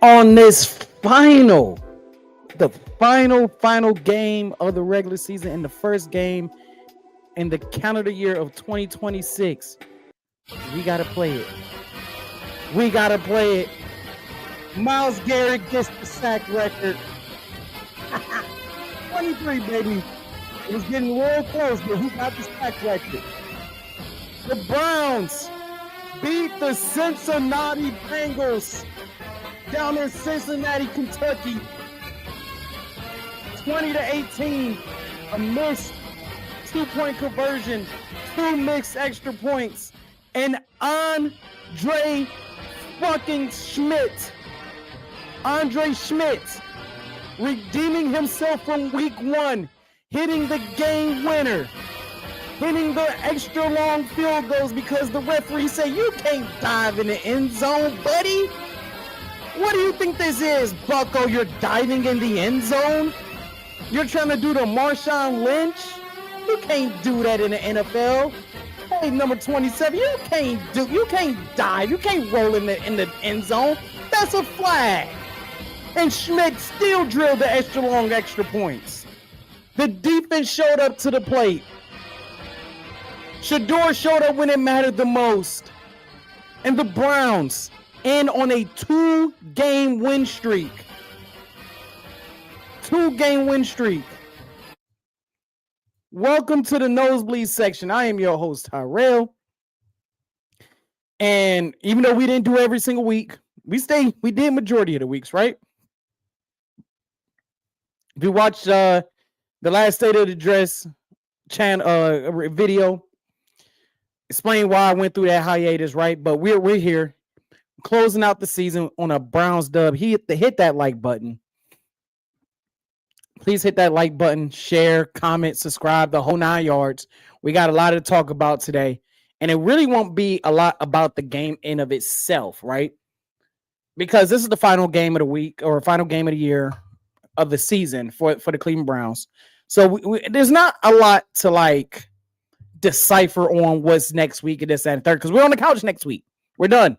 On this final game of the regular season and the first game in the calendar year of 2026. We got to play it. Myles Garrett gets the sack record. 23, baby. It was getting real close, but he got the sack record. The Browns beat the Cincinnati Bengals down in Cincinnati, Kentucky, 20-18. A missed 2-point conversion, 2 mixed extra points, and Andre Schmidt, redeeming himself from week 1, hitting the game winner, hitting the extra long field goals because the referee said, you can't dive in the end zone, buddy. What do you think this is, Bucko? You're diving in the end zone? You're trying to do the Marshawn Lynch? You can't do that in the NFL. Hey, number 27, you can't dive. You can't roll in the end zone. That's a flag. And Schmidt still drilled the extra points. The defense showed up to the plate. Shador showed up when it mattered the most. And the Browns in on a 2-game win streak. 2-game win streak. Welcome to the Nosebleed section. I am your host, Tyrell. And even though we didn't do every single week, we did majority of the weeks, right? If you watch the last State of the Dress channel video, explain why I went through that hiatus, right? But we're here. Closing out the season on a Browns dub. Hit that like button. Please hit that like button, share, comment, subscribe, the whole 9 yards. We got a lot to talk about today. And it really won't be a lot about the game in of itself, right? Because this is the final game of the week or final game of the year of the season for the Cleveland Browns. So there's not a lot to like decipher on what's next week and this, that, and third, because we're on the couch next week. We're done.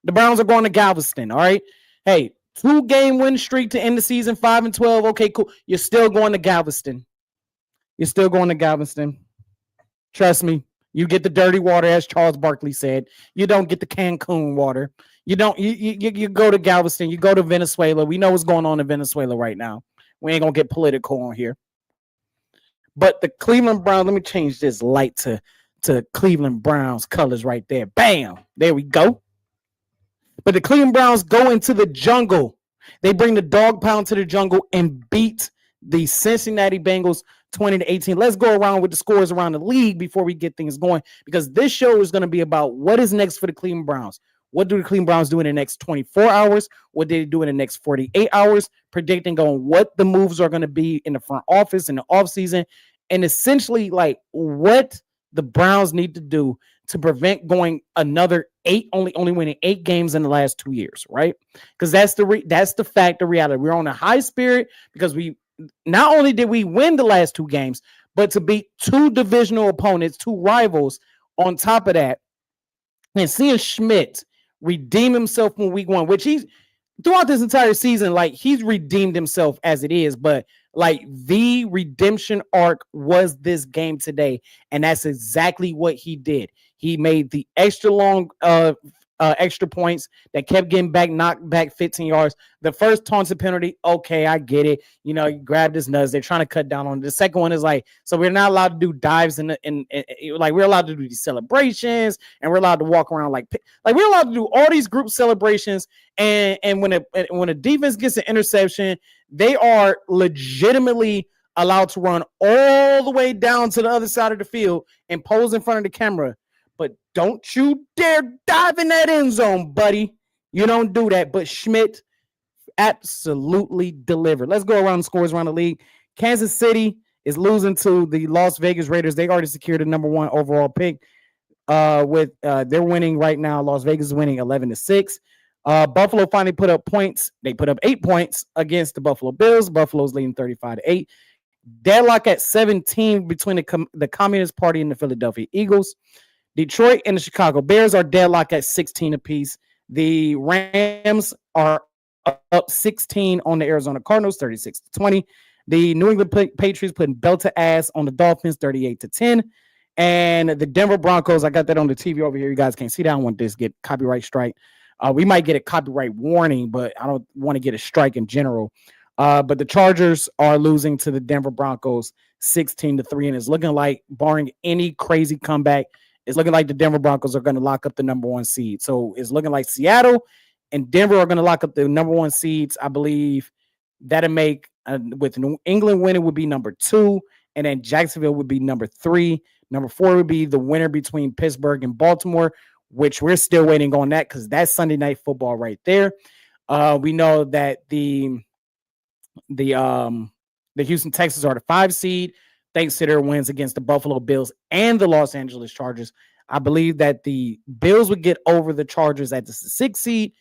The Browns are going to Galveston, all right? Hey, 2-game win streak to end the season, 5-12. Okay, cool. You're still going to Galveston. Trust me. You get the dirty water, as Charles Barkley said. You don't get the Cancun water. You go to Galveston. You go to Venezuela. We know what's going on in Venezuela right now. We ain't going to get political on here. But the Cleveland Browns, let me change this light to Cleveland Browns colors right there. Bam. There we go. But the Cleveland Browns go into the jungle They bring the dog pound to the jungle and beat the Cincinnati Bengals 20-18. Let's go around with the scores around the league before we get things going, because this show is going to be about what is next for the Cleveland Browns. What do the Cleveland Browns do in the next 24 hours? What did they do in the next 48 hours? Predicting on what the moves are going to be in the front office in the offseason, and essentially like what the Browns need to do to prevent going another 8, only winning 8 games in the last 2 years, right? Because that's the fact, the reality. We're on a high spirit because we not only did we win the last 2 games, but to beat 2 divisional opponents, 2 rivals on top of that, and seeing Schmidt redeem himself from week 1, which he's throughout this entire season, like he's redeemed himself as it is, but like the redemption arc was this game today, and that's exactly what he did. He made the extra long extra points that kept getting knocked back 15 yards. The first taunted penalty, okay, I get it. You know, you grabbed his nuts. They're trying to cut down on it. The second one is like, so we're not allowed to do dives in like we're allowed to do these celebrations, and we're allowed to walk around like we're allowed to do all these group celebrations. And when a defense gets an interception, they are legitimately allowed to run all the way down to the other side of the field and pose in front of the camera. But don't you dare dive in that end zone, buddy. You don't do that. But Schmidt absolutely delivered. Let's go around the scores around the league. Kansas City is losing to the Las Vegas Raiders. They already secured the number 1 overall pick. They're winning right now. Las Vegas is winning 11-6. Buffalo finally put up points. They put up 8 points against the Buffalo Bills. Buffalo's leading 35-8. Deadlock at 17 between the Communist Party and the Philadelphia Eagles. Detroit and the Chicago Bears are deadlocked at 16 apiece. The Rams are up 16 on the Arizona Cardinals, 36-20. The New England Patriots putting belt to ass on the Dolphins, 38-10. And the Denver Broncos, I got that on the TV over here. You guys can't see that. I don't want this to get copyright strike. We might get a copyright warning, but I don't want to get a strike in general. But the Chargers are losing to the Denver Broncos 16-3, and it's looking like, barring any crazy comeback, it's looking like the Denver Broncos are going to lock up the number 1 seed. So it's looking like Seattle and Denver are going to lock up the number 1 seeds. I believe that'll make, with New England winning, would be number 2, and then Jacksonville would be number 3. Number 4 would be the winner between Pittsburgh and Baltimore, which we're still waiting on that because that's Sunday Night Football right there. We know that the Houston Texans are the 5 seed, thanks to their wins against the Buffalo Bills and the Los Angeles Chargers. I believe that the Bills would get over the Chargers at the 6 seed,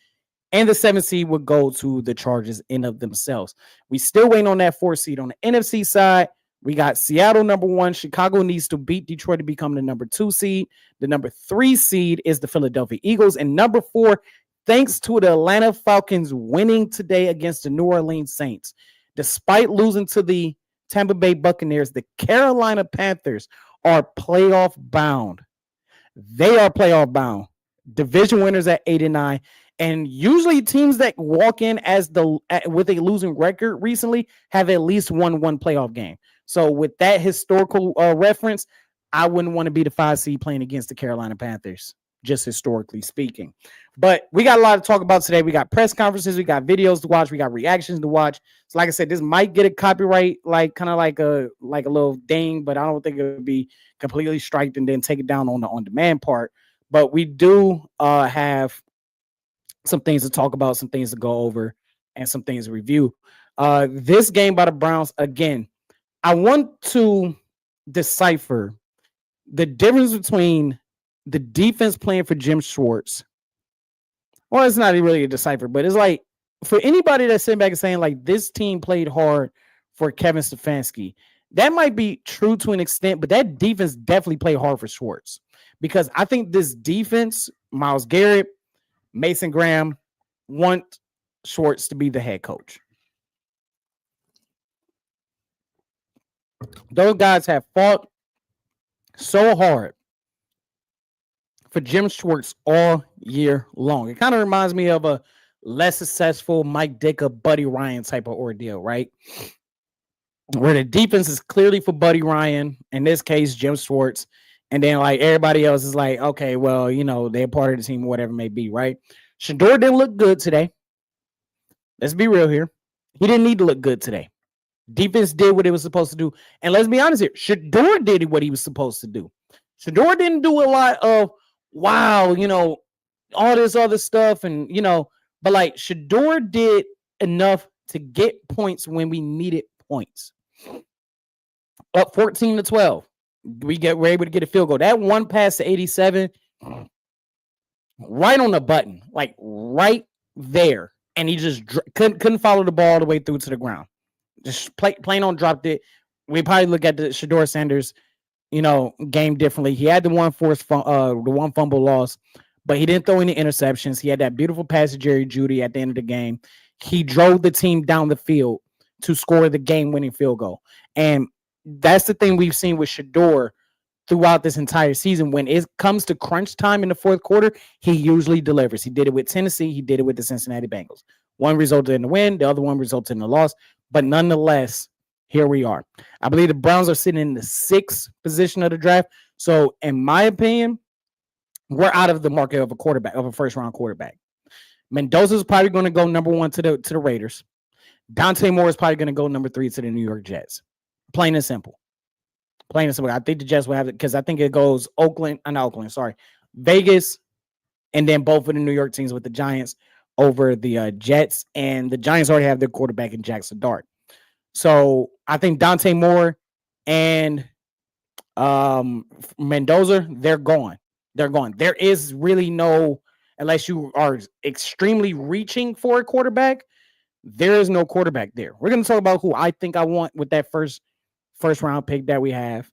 and the 7 seed would go to the Chargers in of themselves. We still waiting on that 4 seed. On the NFC side, we got Seattle number 1. Chicago needs to beat Detroit to become the number 2 seed. The number 3 seed is the Philadelphia Eagles. And number 4, thanks to the Atlanta Falcons winning today against the New Orleans Saints, despite losing to the Tampa Bay Buccaneers, the Carolina Panthers are playoff bound. They are playoff bound. Division winners at 8-9. And usually teams that walk in with a losing record recently have at least won 1 playoff game. So with that historical reference, I wouldn't want to be the 5 seed playing against the Carolina Panthers, just historically speaking. But we got a lot to talk about today. We got press conferences, we got videos to watch, we got reactions to watch. So like I said, this might get a copyright, like kind of like a little ding, but I don't think it would be completely striked and then take it down on the on-demand part. But we do have some things to talk about, some things to go over, and some things to review. This game by the Browns, again, I want to decipher the difference between the defense playing for Jim Schwartz. Well, it's not really a decipher, but it's like for anybody that's sitting back and saying like this team played hard for Kevin Stefanski, that might be true to an extent, but that defense definitely played hard for Schwartz, because I think this defense, Myles Garrett, Mason Graham, want Schwartz to be the head coach. Those guys have fought so hard for Jim Schwartz all year long. It kind of reminds me of a less successful Mike Ditka, Buddy Ryan type of ordeal, right? Where the defense is clearly for Buddy Ryan, in this case, Jim Schwartz, and then like everybody else is like, okay, well, you know, they're part of the team or whatever it may be, right? Shador didn't look good today. Let's be real here. He didn't need to look good today. Defense did what it was supposed to do. And let's be honest here. Shador did what he was supposed to do. Shador didn't do a lot of, wow, all this other stuff. And, but like Shador did enough to get points when we needed points. Up 14-12. We're able to get a field goal. That one pass to 87, right on the button, like right there. And he just couldn't follow the ball all the way through to the ground. Just plain on dropped it. We probably look at the Shador Sanders, game differently. He had the one fumble loss, but he didn't throw any interceptions. He had that beautiful pass to Jerry Jeudy at the end of the game. He drove the team down the field to score the game-winning field goal. And that's the thing we've seen with Shador throughout this entire season. When it comes to crunch time in the fourth quarter, he usually delivers. He did it with Tennessee. He did it with the Cincinnati Bengals. One resulted in the win. The other one resulted in the loss. But nonetheless, here we are. I believe the Browns are sitting in the 6th position of the draft. So in my opinion, we're out of the market of a first-round quarterback. Mendoza's probably going to go number 1 to the Raiders. Dante Moore is probably going to go number 3 to the New York Jets. Plain and simple. I think the Jets will have it because I think it goes Vegas, and then both of the New York teams with the Giants over the Jets, and the Giants already have their quarterback in Jackson Dart. So I think Dante Moore and Mendoza, they're gone. There is really no, unless you are extremely reaching for a quarterback, there is no quarterback there. We're going to talk about who I think I want with that first round pick that we have.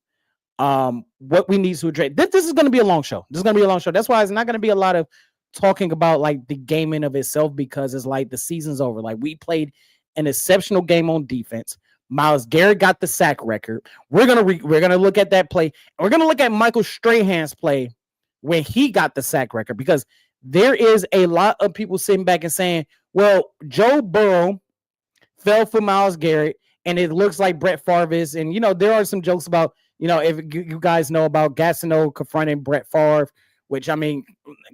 What we need to address. This is going to be a long show. That's why it's not going to be a lot of talking about like the game in of itself, because it's like the season's over. Like, we played an exceptional game on defense. Myles Garrett got the sack record. We're gonna look at that play. We're gonna look at Michael Strahan's play when he got the sack record, because there is a lot of people sitting back and saying, well, Joe Burrow fell for Myles Garrett, and it looks like Brett Favre is. And, there are some jokes about, if you guys know about Gastineau confronting Brett Favre, which, I mean,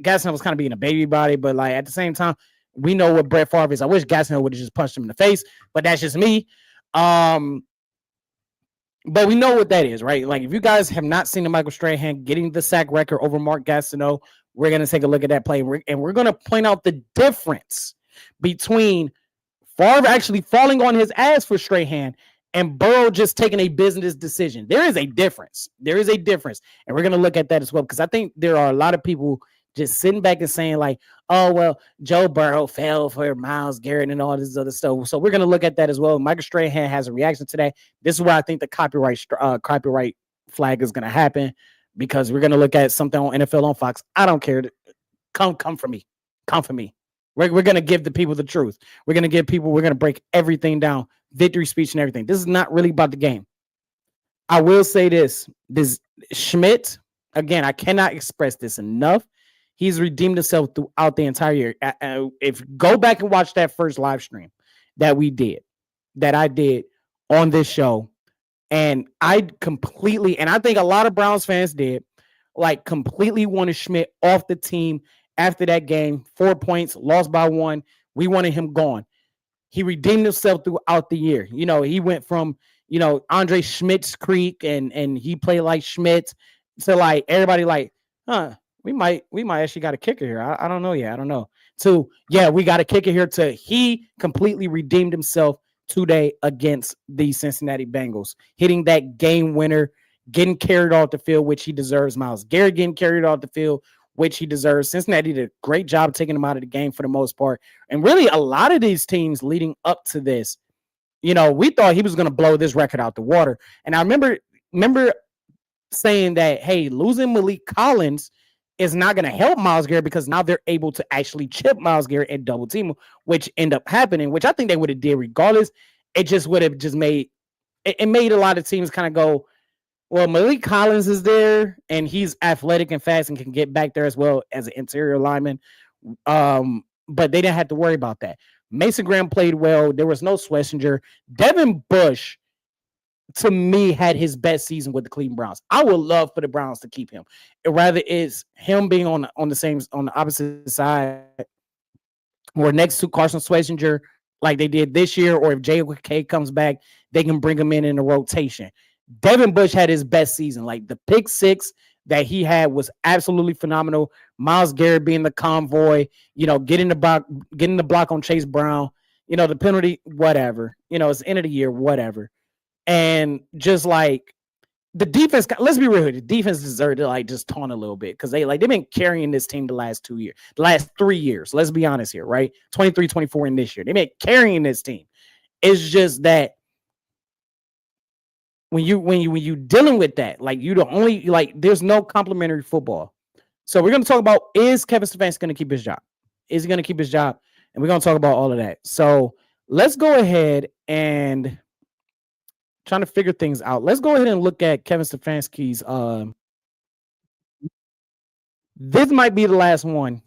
Gastineau was kind of being a baby body, but, like, at the same time, we know what Brett Favre is. I wish Gastineau would have just punched him in the face, but that's just me. But we know what that is, right? Like, if you guys have not seen the Michael Strahan getting the sack record over Mark Gastineau, we're going to take a look at that play, and we're going to point out the difference between Favre actually falling on his ass for Strahan and Burrow just taking a business decision. There is a difference. And we're going to look at that as well, because I think there are a lot of people just sitting back and saying, like, oh, well, Joe Burrow fell for Myles Garrett and all this other stuff. So we're going to look at that as well. Michael Strahan has a reaction today. This is where I think the copyright flag is going to happen, because we're going to look at something on NFL on Fox. I don't care. Come for me. We're going to give the people the truth. We're going to break everything down, victory speech and everything. This is not really about the game. I will say this Schmidt, again, I cannot express this enough. He's redeemed himself throughout the entire year. If go back and watch that first live stream that I did on this show, and I think a lot of Browns fans did, like, completely wanted Schmidt off the team after that game. 4 points, lost by 1. We wanted him gone. He redeemed himself throughout the year. He went from, Andre Schmidt's Creek and he played like Schmidt to, like, everybody like, we might actually got a kicker here. I don't know. Yeah, I don't know. So, yeah, we got a kicker here to he completely redeemed himself today against the Cincinnati Bengals, hitting that game winner, getting carried off the field, which he deserves. Myles Garrett getting carried off the field, which he deserves. Cincinnati did a great job taking him out of the game for the most part. And really, a lot of these teams leading up to this, we thought he was going to blow this record out the water. And I remember saying that, hey, losing Malik Collins is not going to help Myles Garrett, because now they're able to actually chip Myles Garrett and double team him, which end up happening, which I think they would have did regardless. It just would have just made a lot of teams kind of go, well, Malik Collins is there and he's athletic and fast and can get back there as well as an interior lineman. But they didn't have to worry about that. Mason Graham played well. There was no Schlesinger. Devin Bush, to me, had his best season with the Cleveland Browns. I would love for the Browns to keep him. It rather is him being on the opposite side or next to Carson Schlesinger like they did this year, or if JK comes back, they can bring him in a rotation. Devin Bush had his best season. Like the pick six that he had was absolutely phenomenal. Myles Garrett being the convoy, getting the block on Chase Brown, the penalty, whatever. It's the end of the year, whatever. And just like the defense, let's be real here, the defense deserved to like just taunt a little bit because they've been carrying this team the last 3 years. Let's be honest here, right? 23, 24 in this year. They've been carrying this team. It's just that when you dealing with that, like you the only there's no complimentary football. So we're gonna talk about, is Kevin Stefanski gonna keep his job? Is he gonna keep his job? And we're gonna talk about all of that. So let's go ahead and trying to figure things out. Let's go ahead and look at Kevin Stefanski's. This might be the last one.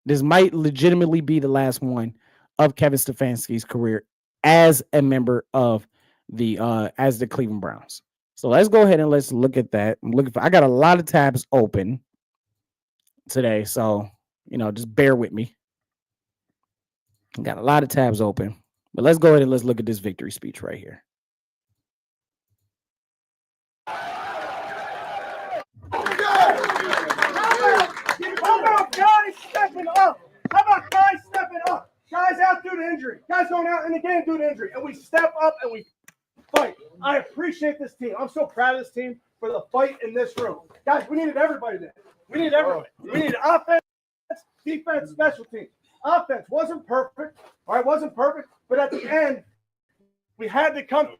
This might legitimately be the last one of Kevin Stefanski's career as a member of the Cleveland Browns. So let's go ahead and let's look at that. I got a lot of tabs open today, so just bear with me. I got a lot of tabs open, but let's go ahead and let's look at this victory speech right here. How about guys stepping up? Guys out due to injury. Guys going out in the game due to injury. And we step up and we fight. I appreciate this team. I'm so proud of this team for the fight in this room. Guys, we needed everybody there. We needed everybody. We needed offense, defense, special teams. Offense wasn't perfect. All right, wasn't perfect. But at the end, we had to come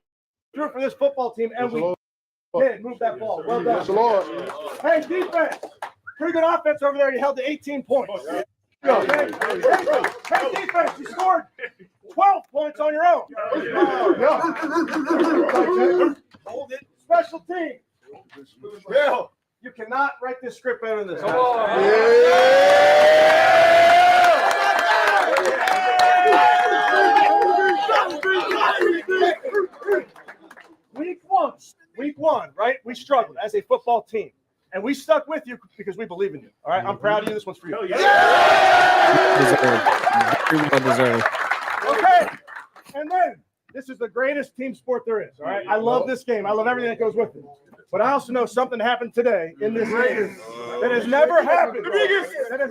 through for this football team. And we did move that ball. Well done. Hey, defense. Pretty good offense over there. You held to 18 points. Hey, defense, you scored 12 points on your own. Hold it. Special team. You cannot write this script better than this. Week one, right? We struggled as a football team. And we stuck with you because we believe in you. All right, I'm proud of you. This one's for you. Deserved. Okay, and then this is the greatest team sport there is. All right, I love this game. I love everything that goes with it. But I also know something happened today in this game that has never happened. That has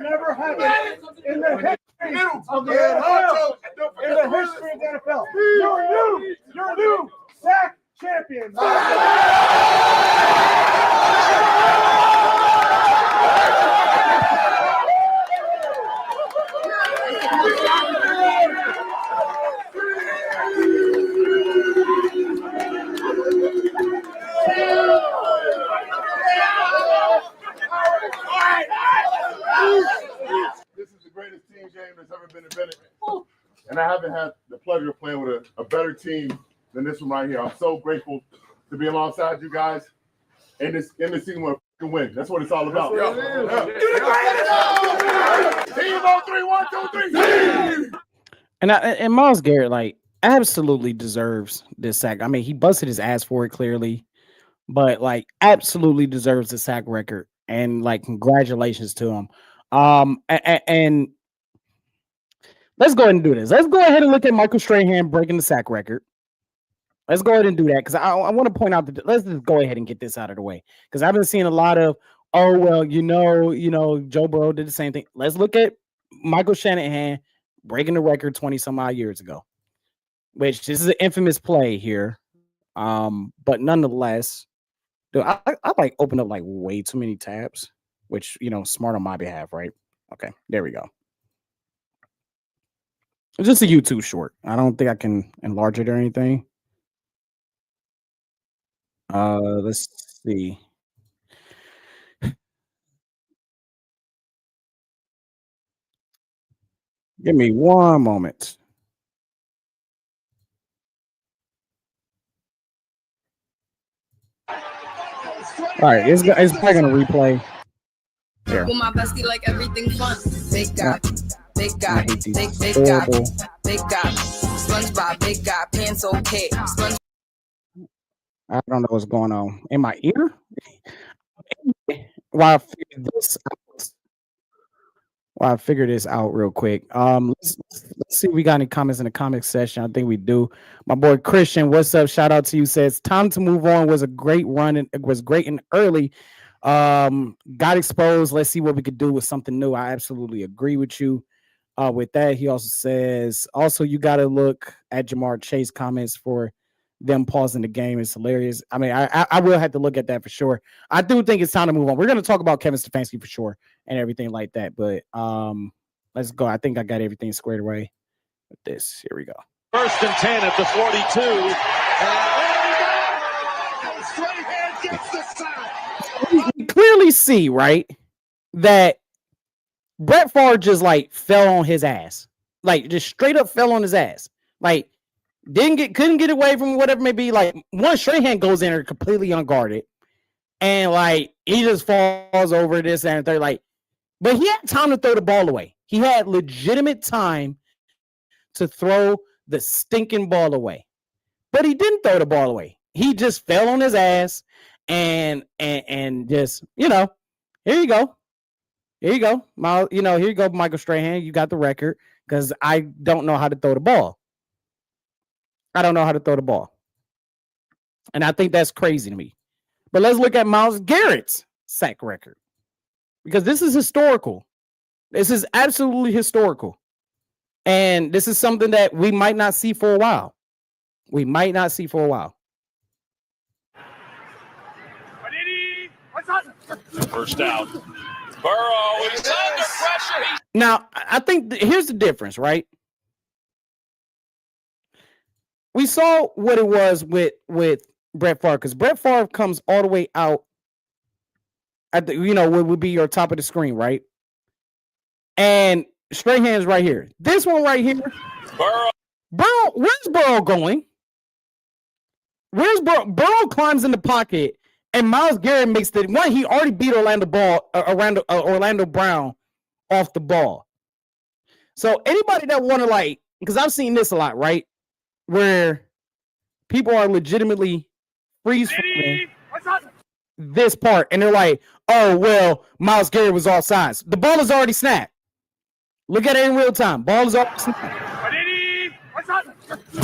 never happened in the history of the NFL. In the history of the NFL, you're new sack champion. This is the greatest team game that's ever been invented. And I haven't had the pleasure of playing with a better team than this one right here. I'm so grateful to be alongside you guys in this season where we can win. That's what it's all about. Team on 3, 1, 2, 3. And Myles Garrett absolutely deserves this sack. I mean, he busted his ass for it clearly, but absolutely deserves the sack record. And congratulations to him. And let's go ahead and do this. Let's go ahead and look at Michael Strahan breaking the sack record. Let's go ahead and do that because I want to point out that let's just go ahead and get this out of the way because I've been seeing a lot of Joe Burrow did the same thing. Let's look at Michael Shanahan breaking the record 20 some odd years ago, which this is an infamous play here. But nonetheless, dude, I opened up way too many tabs, which smart on my behalf, right? Okay, there we go. It's just a YouTube short. I don't think I can enlarge it or anything. Let's see. Give me one moment. All right, it's probably gonna replay. There. With my bestie, like everything fun. Big guy, horrible. big guy. SpongeBob, big guy, pants okay. I don't know what's going on in my ear. While I figure this out real quick. Let's Let's see if we got any comments in the comment section. I think we do. My boy Christian, what's up? Shout out to you. Says time to move on was a great run and it was great and early. Got exposed. Let's see what we could do with something new. I absolutely agree with you. With that, he also says, also you got to look at Jamar Chase comments for them pausing the game. It's hilarious. I mean, I will have to look at that for sure. I do think it's time to move on. We're going to talk about Kevin Stefanski for sure and everything like that. But let's go. I think I got everything squared away with this. Here we go. 1st and 10 at the 42. We clearly see, right, that Brett Favre just like fell on his ass, like just straight up fell on his ass, like couldn't get away from whatever may be. Like one Strahan goes in there completely unguarded, and like he just falls over this and they're like, but he had time to throw the ball away. He had legitimate time to throw the stinking ball away, but he didn't throw the ball away. He just fell on his ass and just, you know, here you go. Here you go. Here you go, Michael Strahan. You got the record because I don't know how to throw the ball. I don't know how to throw the ball. And I think that's crazy to me. But let's look at Myles Garrett's sack record because this is historical. This is absolutely historical. And this is something that we might not see for a while. We might not see for a while. First down. Burrow is under pressure. Now, I think here's the difference, right? We saw what it was with Brett Favre because Brett Favre comes all the way out at the, what would be your top of the screen, right? And Strahan's right here. This one right here. Burrow, where's Burrow going? Where's Burrow? Burrow climbs in the pocket. And Myles Garrett makes the one. He already beat Orlando Brown off the ball. So anybody that want to because I've seen this a lot, right? Where people are legitimately freeze framing this part, and they're like, "Oh well, Myles Garrett was offsides. The ball is already snapped. Look at it in real time. Ball is already snapped.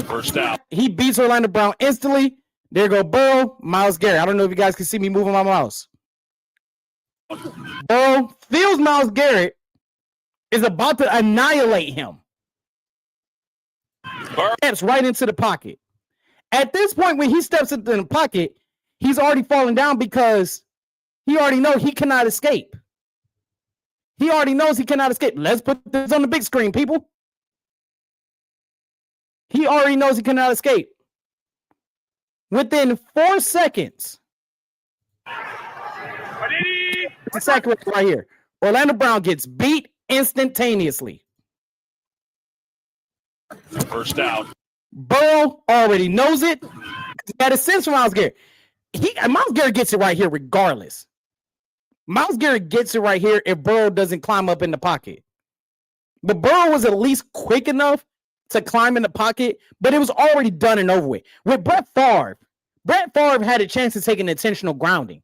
First down. He beats Orlando Brown instantly." There go Burrow, Myles Garrett. I don't know if you guys can see me moving my mouse. Burrow feels Myles Garrett is about to annihilate him. Steps right into the pocket. At this point, when he steps into the pocket, he's already falling down because he already knows he cannot escape. He already knows he cannot escape. Let's put this on the big screen, people. He already knows he cannot escape. Within 4 seconds, the sack right here. Orlando Brown gets beat instantaneously. First down. Burrow already knows it. He had a sense from Myles Garrett. Myles Garrett gets it right here regardless. Myles Garrett gets it right here if Burrow doesn't climb up in the pocket. But Burrow was at least quick enough to climb in the pocket, but it was already done and over with. With Brett Favre had a chance to take an intentional grounding.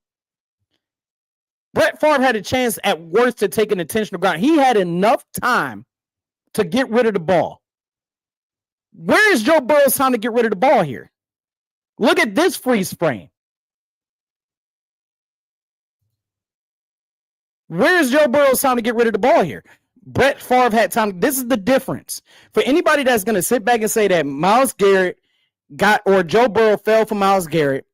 Brett Favre had a chance at worst to take an intentional grounding. He had enough time to get rid of the ball. Where is Joe Burrow's time to get rid of the ball here? Look at this freeze frame. Where is Joe Burrow's time to get rid of the ball here? Brett Favre had time. This is the difference. For anybody that's going to sit back and say that Myles Garrett or Joe Burrow fell for Myles Garrett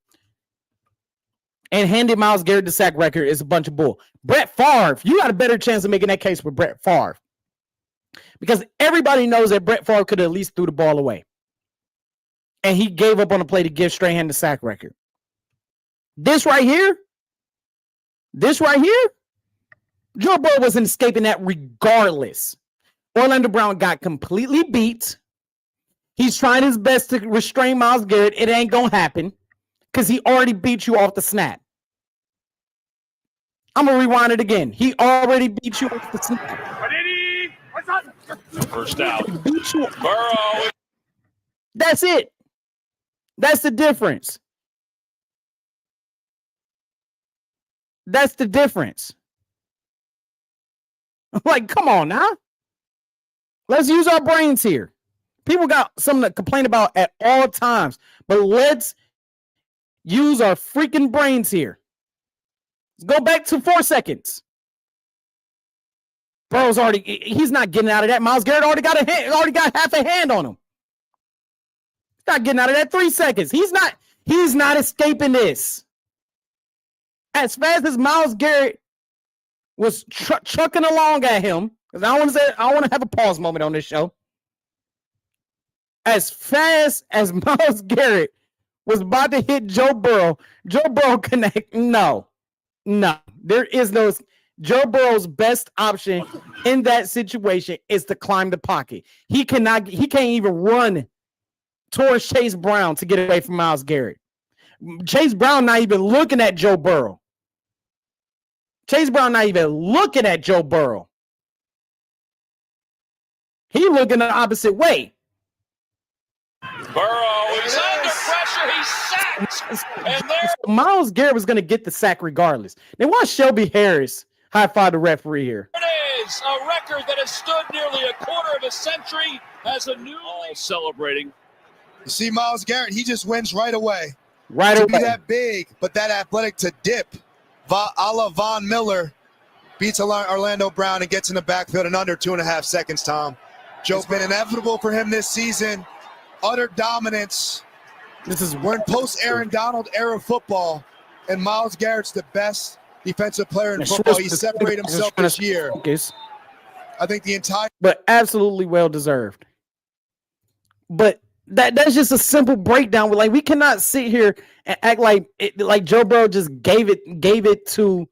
and handed Myles Garrett the sack record is a bunch of bull. Brett Favre, you got a better chance of making that case with Brett Favre. Because everybody knows that Brett Favre could have at least threw the ball away. And he gave up on the play to give Strahan the sack record. This right here, Joe Burrow wasn't escaping that regardless. Orlando Brown got completely beat. He's trying his best to restrain Myles Garrett. It ain't going to happen because he already beat you off the snap. I'm going to rewind it again. He already beat you off the snap. First down. He beat you. Burrow. That's it. That's the difference. That's the difference. Like, come on now. Let's use our brains here. People got something to complain about at all times, but let's use our freaking brains here. Let's go back to 4 seconds. Burrow's he's not getting out of that. Myles Garrett already got half a hand on him. He's not getting out of that. 3 seconds. He's not escaping this. As fast as Myles Garrett was chucking along at him, because I want to have a pause moment on this show. As fast as Myles Garrett was about to hit Joe Burrow connect. No. There is no. Joe Burrow's best option in that situation is to climb the pocket. He can't even run towards Chase Brown to get away from Myles Garrett. Chase Brown not even looking at Joe Burrow. He looking the opposite way. Burrow is under pressure. He's sacked. And there. Myles Garrett was going to get the sack regardless. Then watch Shelby Harris high-five the referee here. It is a record that has stood nearly a quarter of a century as a newly celebrating. You see Myles Garrett, he just wins right away. To be that big, but that athletic to dip. A la Von Miller beats Orlando Brown and gets in the backfield in under 2.5 seconds, Tom. Joe's been inevitable for him this season. Utter dominance. We're in post-Aaron Donald era football, and Myles Garrett's the best defensive player in football. He separated himself this year. I think the entire... But absolutely well-deserved. But that's just a simple breakdown. Like, we cannot sit here and act like Joe Burrow just gave it to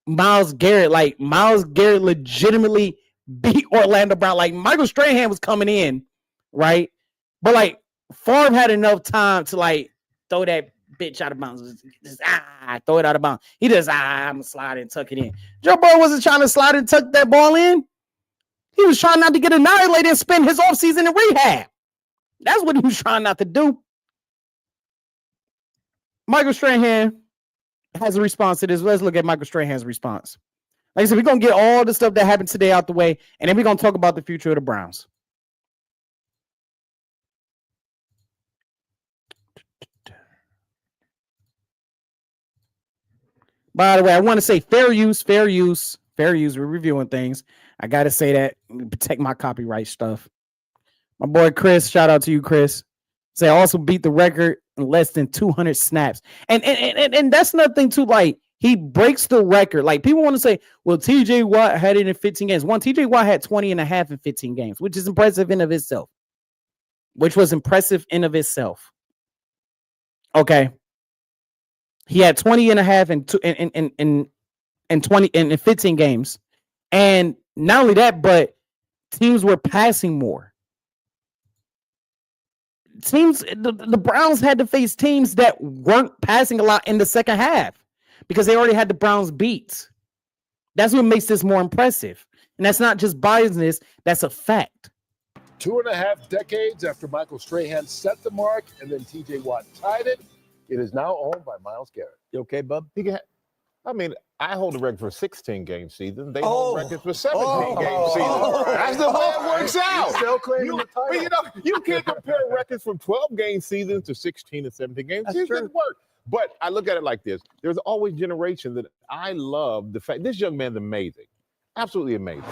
Myles Garrett. Like, Myles Garrett legitimately beat Orlando Brown. Like, Michael Strahan was coming in, right? But, like, Favre had enough time to, like, throw that bitch out of bounds. Just throw it out of bounds. He just, I'm going to slide and tuck it in. Joe Burrow wasn't trying to slide and tuck that ball in. He was trying not to get annihilated and spend his offseason in rehab. That's what he was trying not to do. Michael Strahan has a response to this. Let's look at Michael Strahan's response. Like I said, we're going to get all the stuff that happened today out the way, and then we're going to talk about the future of the Browns. By the way, I want to say fair use. We're reviewing things. I got to say that. Protect my copyright stuff. My boy Chris, shout out to you, Chris. Say also beat the record in less than 200 snaps. And that's nothing too, like, he breaks the record. Like, people want to say, well, TJ Watt had it in 15 games. TJ Watt had 20 and a half in 15 games, which is impressive in of itself. Okay. He had 20 and a half in 15 games. And not only that, but teams were passing more. The Browns had to face teams that weren't passing a lot in the second half because they already had the Browns beat. That's what makes this more impressive. And that's not just biasness, that's a fact. 2.5 decades after Michael Strahan set the mark and then TJ Watt tied it, it is now owned by Myles Garrett. You okay, bub? I hold the record for 16-game season. They hold the record for 17-game season. That's the way it works out. Still claiming the title. You can't compare records from 12-game seasons to 16 and 17 games. It doesn't work. But I look at it like this. There's always generations that I love the fact this young man's amazing. Absolutely amazing.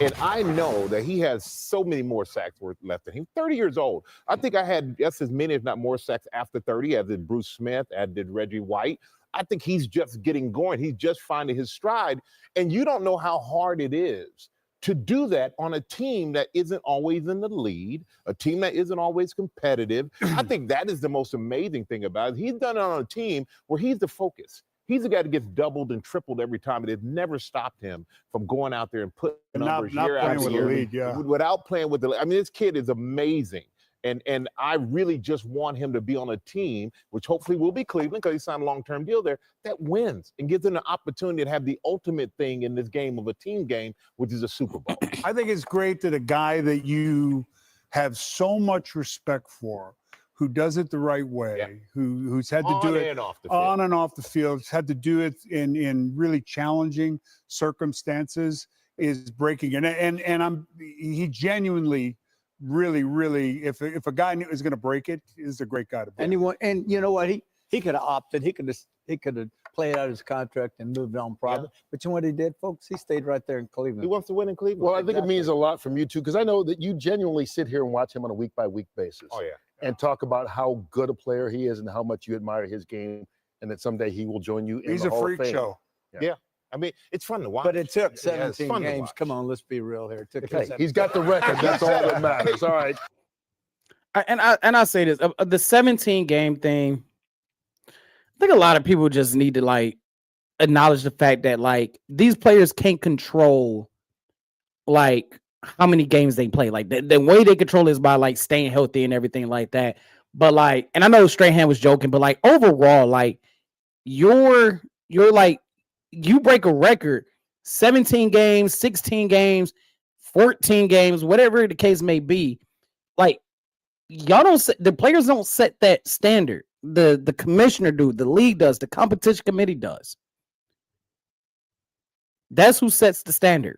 And I know that he has so many more sacks left than him. 30 years old. I think I had just as many, if not more, sacks after 30, as did Bruce Smith, as did Reggie White. I think he's just getting going. He's just finding his stride. And you don't know how hard it is to do that on a team that isn't always in the lead, a team that isn't always competitive. I think that is the most amazing thing about it. He's done it on a team where he's the focus. He's the guy that gets doubled and tripled every time, and it never stopped him from going out there and putting numbers year after year without playing with the league. I mean, this kid is amazing. And I really just want him to be on a team, which hopefully will be Cleveland because he signed a long-term deal there, that wins and gives them the opportunity to have the ultimate thing in this game of a team game, which is a Super Bowl. I think it's great that a guy that you have so much respect for, who does it the right way, who's had to do it on and off the field, had to do it in really challenging circumstances. is breaking. And he genuinely, really, if a guy is going to break it, is a great guy to break. And you know what? He could have opted. He could have played out his contract and moved on probably. Yeah. But you know what he did, folks? He stayed right there in Cleveland. He wants to win in Cleveland. Well, I think it means a lot from you too, because I know that you genuinely sit here and watch him on a week-by-week basis. Oh, yeah. And talk about how good a player he is and how much you admire his game, and that someday he will join you in He's the a Hall freak of Fame. show. Yeah. I mean, it's fun to watch. But it took Yeah, 17 games. Come on, let's be real here. It took He's got the record. That's all that matters. All right. And I say this, the 17 game thing, I think a lot of people just need to like acknowledge the fact that like these players can't control like how many games they play. Like the way they control is by like staying healthy and everything like that. But like, and I know Strahan was joking, but like overall, like you're like, you break a record, 17 games, 16 games, 14 games, whatever the case may be. Like y'all don't set, the players don't set that standard. The commissioner do, the league does, the competition committee does. That's who sets the standard.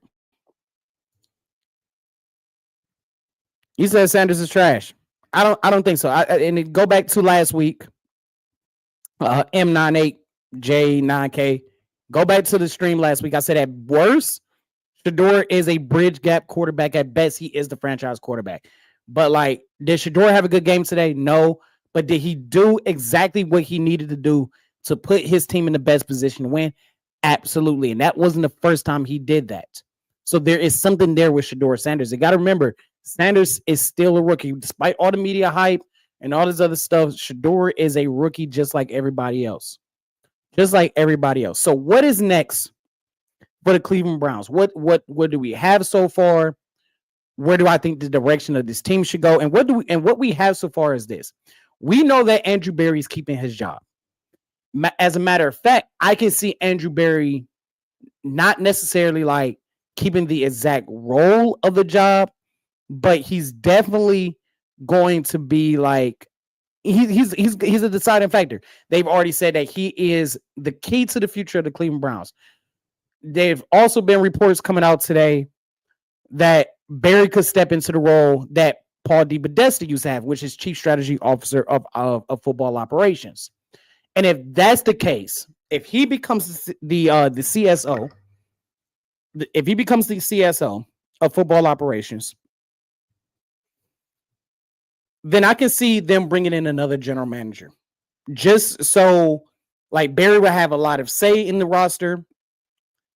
You said Sanders is trash. I don't think so. And go back to last week. M98J9K. Go back to the stream last week. I said at worst, Shedeur is a bridge gap quarterback. At best, he is the franchise quarterback. But like, did Shedeur have a good game today? No. But did he do exactly what he needed to do to put his team in the best position to win? Absolutely. And that wasn't the first time he did that. So there is something there with Shedeur Sanders. You got to remember, Sanders is still a rookie. Despite all the media hype and all this other stuff, Shedeur is a rookie just like everybody else. Just like everybody else. So what is next for the Cleveland Browns? What do we have so far? Where do I think the direction of this team should go? And what we have so far is this. We know that Andrew Berry is keeping his job. As a matter of fact, I can see Andrew Berry not necessarily like keeping the exact role of the job, but he's definitely going to be like he's a deciding factor. They've already said that he is the key to the future of the Cleveland Browns. They've also been reports coming out today that Berry could step into the role that Paul DePodesta used to have, which is Chief Strategy Officer of football operations. And if that's the case, if he becomes the CSO, if he becomes the CSO of football operations, then I can see them bringing in another general manager. Just so like Berry will have a lot of say in the roster.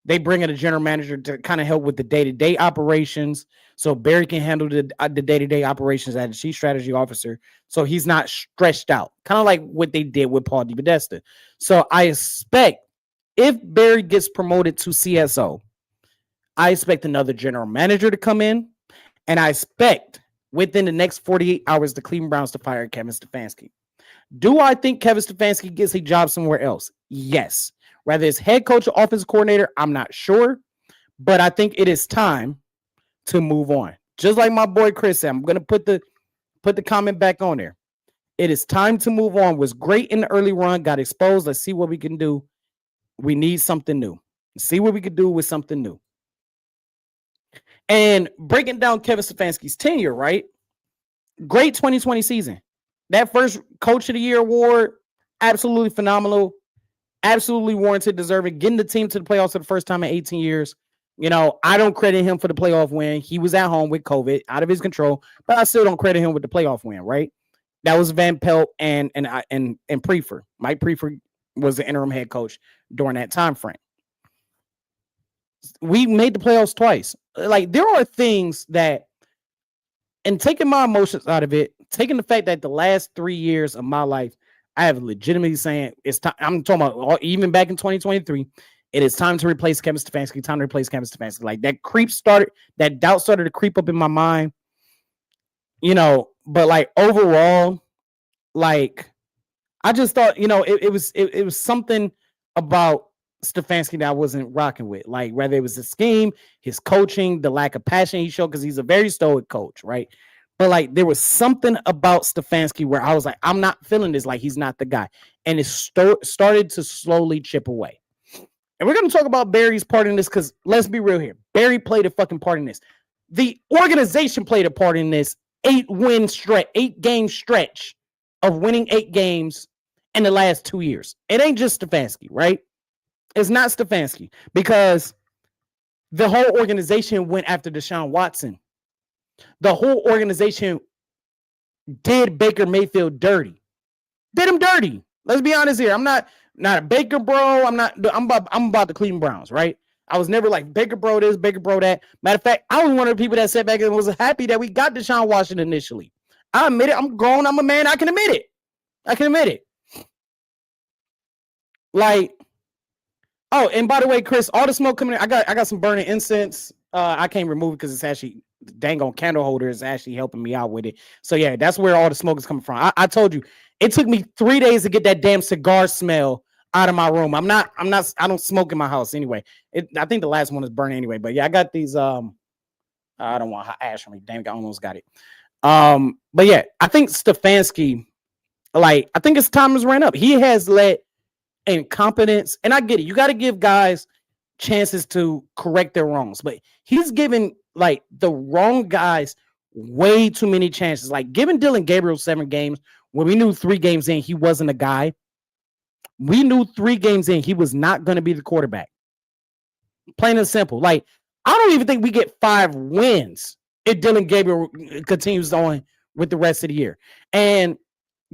They bring in a general manager to kind of help with the day-to-day operations. So Berry can handle the day-to-day operations as a chief strategy officer. So he's not stretched out. Kind of like what they did with Paul DePodesta. So I expect if Berry gets promoted to CSO, I expect another general manager to come in. And I expect within the next 48 hours, the Cleveland Browns to fire Kevin Stefanski. Do I think Kevin Stefanski gets a job somewhere else? Yes. Whether it's head coach or offensive coordinator, I'm not sure. But I think it is time to move on. Just like my boy Chris said, I'm going to put the comment back on there. It is time to move on. Was great in the early run, got exposed. Let's see what we can do. We need something new. See what we can do with something new. And breaking down Kevin Stefanski's tenure, right? Great 2020 season. That first Coach of the Year award, absolutely phenomenal. Absolutely warranted, deserving, getting the team to the playoffs for the first time in 18 years. You know, I don't credit him for the playoff win. He was at home with COVID, out of his control, but I still don't credit him with the playoff win, right? That was Van Pelt and Prefer. Mike Prefer was the interim head coach during that time frame. We made the playoffs twice. Like, there are things that, and taking my emotions out of it, taking the fact that the last 3 years of my life, I have legitimately saying it's time. I'm talking about even back in 2023. It is time to replace Kevin Stefanski. Time to replace Kevin Stefanski. Like that doubt started to creep up in my mind. You know, but like overall, like I just thought, you know, it was something about Stefanski that I wasn't rocking with. Like whether it was the scheme, his coaching, the lack of passion he showed, because he's a very stoic coach, right? But like there was something about Stefanski where I was like, I'm not feeling this. Like he's not the guy, and it started to slowly chip away. and we're going to talk about Barry's part in this because let's be real here. Barry played a fucking part in this. The organization played a part in this 8-game stretch of winning 8 games in the last 2 years. It ain't just Stefanski, right? It's not Stefanski because the whole organization went after Deshaun Watson. The whole organization did Baker Mayfield dirty. Did him dirty. Let's be honest here. I'm not a Baker bro. I'm about the Cleveland Browns, right? I was never like Baker bro this, Baker bro that. Matter of fact, I was one of the people that sat back and was happy that we got Deshaun Watson initially. I admit it. I'm grown. I'm a man. I can admit it. Like, oh, and by the way, Chris, all the smoke coming in. I got some burning incense. I can't remove it because it's actually dang on candle holder is actually helping me out with it. So yeah, that's where all the smoke is coming from. I told you it took me 3 days to get that damn cigar smell out of my room. I don't smoke in my house anyway. I think the last one is burning anyway. But yeah, I got these. I don't want ash on me. Damn, I almost got it. But yeah, I think Stefanski, like, I think his time has ran up. He has let incompetence, and I get it. You got to give guys chances to correct their wrongs, but he's given like the wrong guys way too many chances. Like giving Dylan Gabriel 7 games when we knew 3 games in he wasn't a guy. We knew 3 games in he was not going to be the quarterback. Plain and simple. Like, I don't even think we get 5 wins if Dylan Gabriel continues on with the rest of the year. And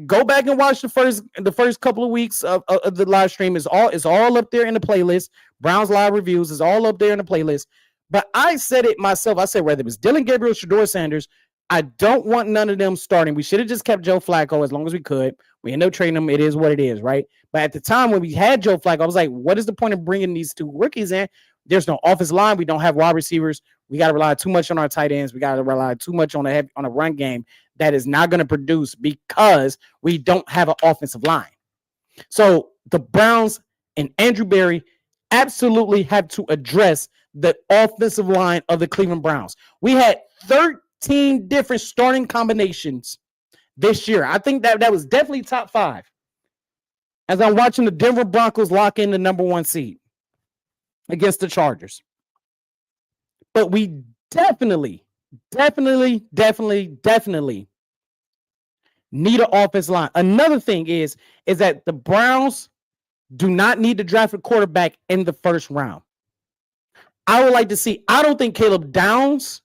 go back and watch the first couple of weeks of the live stream. Is all up there in the playlist. Browns live reviews is all up there in the playlist. But I said it myself. I said whether it was Dylan Gabriel, Shedeur Sanders, I don't want none of them starting. We should have just kept Joe Flacco as long as we could. We ended up trading him. It is what it is, right? But at the time when we had Joe Flacco, I was like, what is the point of bringing these 2 rookies in? There's no offensive line. We don't have wide receivers. We got to rely too much on our tight ends. We got to rely too much on a run game that is not going to produce because we don't have an offensive line. So the Browns and Andrew Berry absolutely have to address the offensive line of the Cleveland Browns. We had 13 different starting combinations this year. I think that was definitely top 5. As I'm watching the Denver Broncos lock in the number 1 seed against the Chargers. But we definitely need an offensive line. Another thing is that the Browns do not need to draft a quarterback in the first round. I would like to see, I don't think Caleb Downs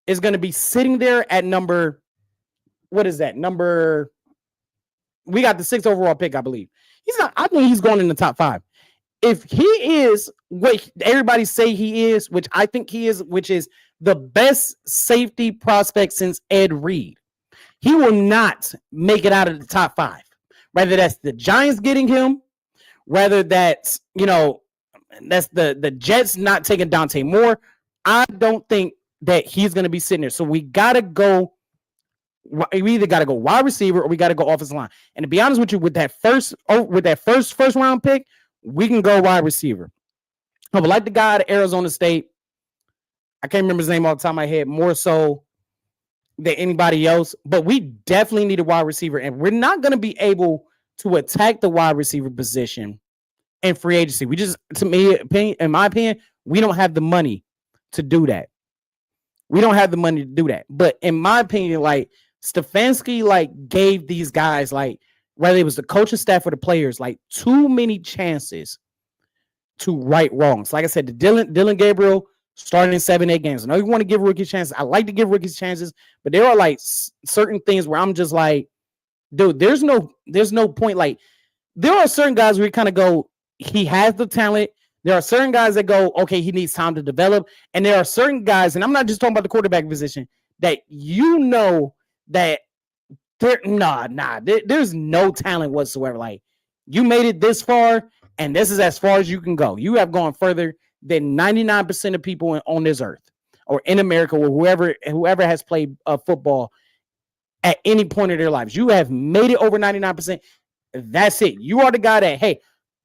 is going to be sitting there at number, what is that? We got the 6th overall pick, I believe. He's not, I think he's going in the top 5. If he is what everybody say he is, which I think he is, which is the best safety prospect since Ed Reed, he will not make it out of the top 5. Whether that's the Giants getting him, whether that's, that's the Jets not taking Dante Moore. I don't think that he's going to be sitting there. So we got to go. We either got to go wide receiver or we got to go offensive line. And to be honest with you, with that first round pick, we can go wide receiver. I would like the guy out of Arizona State. I can't remember his name off the top of my head more so than anybody else, but we definitely need a wide receiver, and we're not going to be able to attack the wide receiver position in free agency. We just, in my opinion, we don't have the money to do that. But in my opinion, like Stefanski, like gave these guys, like whether it was the coaching staff or the players, like too many chances to right wrongs. Like I said, the Dylan Gabriel starting in 7-8 games. I know you want to give rookies chances. I like to give rookies chances, but there are like certain things where I'm just like, dude, there's no point. Like there are certain guys where you kind of go, he has the talent. There are certain guys that go, okay, he needs time to develop. And there are certain guys, and I'm not just talking about the quarterback position, that that there's no talent whatsoever. Like you made it this far, and this is as far as you can go. You have gone further than 99% of people on this earth or in America or whoever has played football at any point of their lives. You have made it over 99%. That's it. You are the guy that, hey,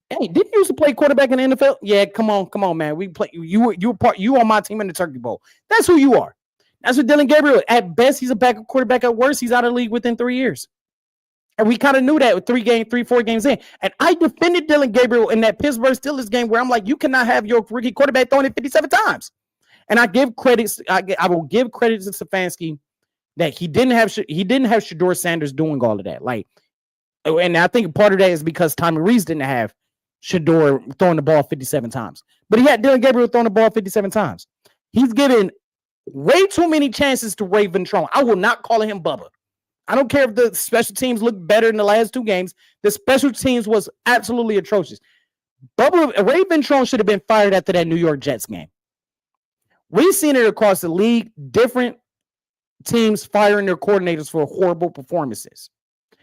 didn't you used to play quarterback in the NFL? Yeah, come on, man. We play. You on my team in the Turkey Bowl. That's who you are. That's what Dylan Gabriel. At best, he's a backup quarterback. At worst, he's out of the league within 3 years. And we kind of knew that with 4 games in. And I defended Dylan Gabriel in that Pittsburgh Steelers game where I'm like, you cannot have your rookie quarterback throwing it 57 times. And I give credits. I will give credit to Stefanski that he didn't have Shedeur Sanders doing all of that. Like, and I think part of that is because Tommy Rees didn't have Shedeur throwing the ball 57 times. But he had Dylan Gabriel throwing the ball 57 times. He's given way too many chances to Ray Ventrone. I will not call him Bubba. I don't care if the special teams look better in the last 2 games. The special teams was absolutely atrocious. Ray Ventrone should have been fired after that New York Jets game. We've seen it across the league, different teams firing their coordinators for horrible performances.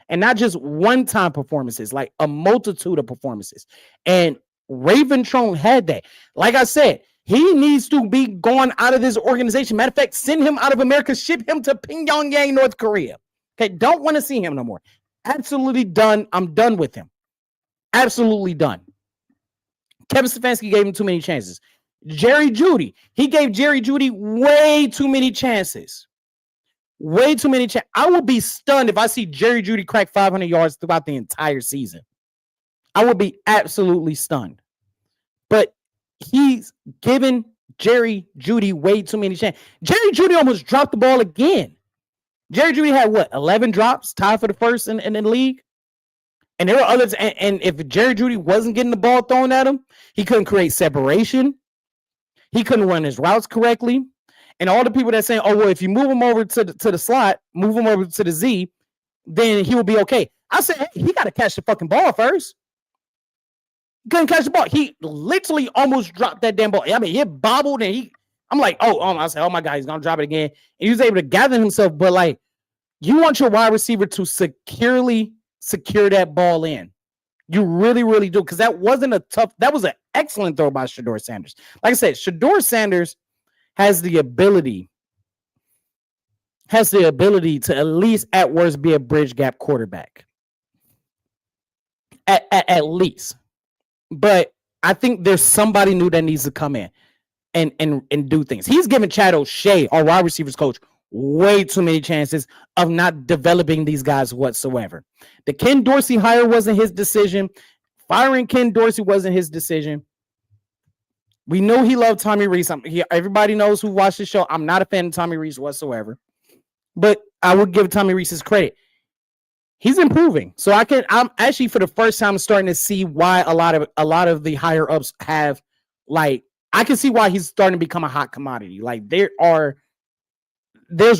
And not just one-time performances, like a multitude of performances. And Ray Ventrone had that. Like I said, he needs to be gone out of this organization. Matter of fact, send him out of America, ship him to Pyongyang, North Korea. Okay, don't want to see him no more. Absolutely done. I'm done with him. Absolutely done. Kevin Stefanski gave him too many chances. Jerry Jeudy. He gave Jerry Jeudy way too many chances. Way too many chances. I would be stunned if I see Jerry Jeudy crack 500 yards throughout the entire season. I would be absolutely stunned. But he's given Jerry Jeudy way too many chances. Jerry Jeudy almost dropped the ball again. Jerry Jeudy had 11 drops, tied for the first in the league. And there were others. And if Jerry Jeudy wasn't getting the ball thrown at him, he couldn't create separation. He couldn't run his routes correctly. And all the people that saying, oh, well, if you move him over to the slot, move him over to the Z, then he will be okay. I said, hey, he got to catch the fucking ball first. He couldn't catch the ball. He literally almost dropped that damn ball. I mean, he bobbled and I'm like, I said, oh my God, he's going to drop it again. And he was able to gather himself. But like, you want your wide receiver to securely secure that ball in. You really, really do. Because that was an excellent throw by Shedeur Sanders. Like I said, Shedeur Sanders has the ability to at least at worst be a bridge gap quarterback. At least. But I think there's somebody new that needs to come in and do things. He's given Chad O'Shea, our wide receivers coach, way too many chances of not developing these guys whatsoever. The Ken Dorsey hire wasn't his decision. Firing Ken Dorsey wasn't his decision. We know he loved Tommy Rees. Everybody knows who watched the show. I'm not a fan of Tommy Rees whatsoever. But I would give Tommy Rees his credit. He's improving. So I'm actually for the first time starting to see why a lot of the higher ups have, like, I can see why he's starting to become a hot commodity. Like, there's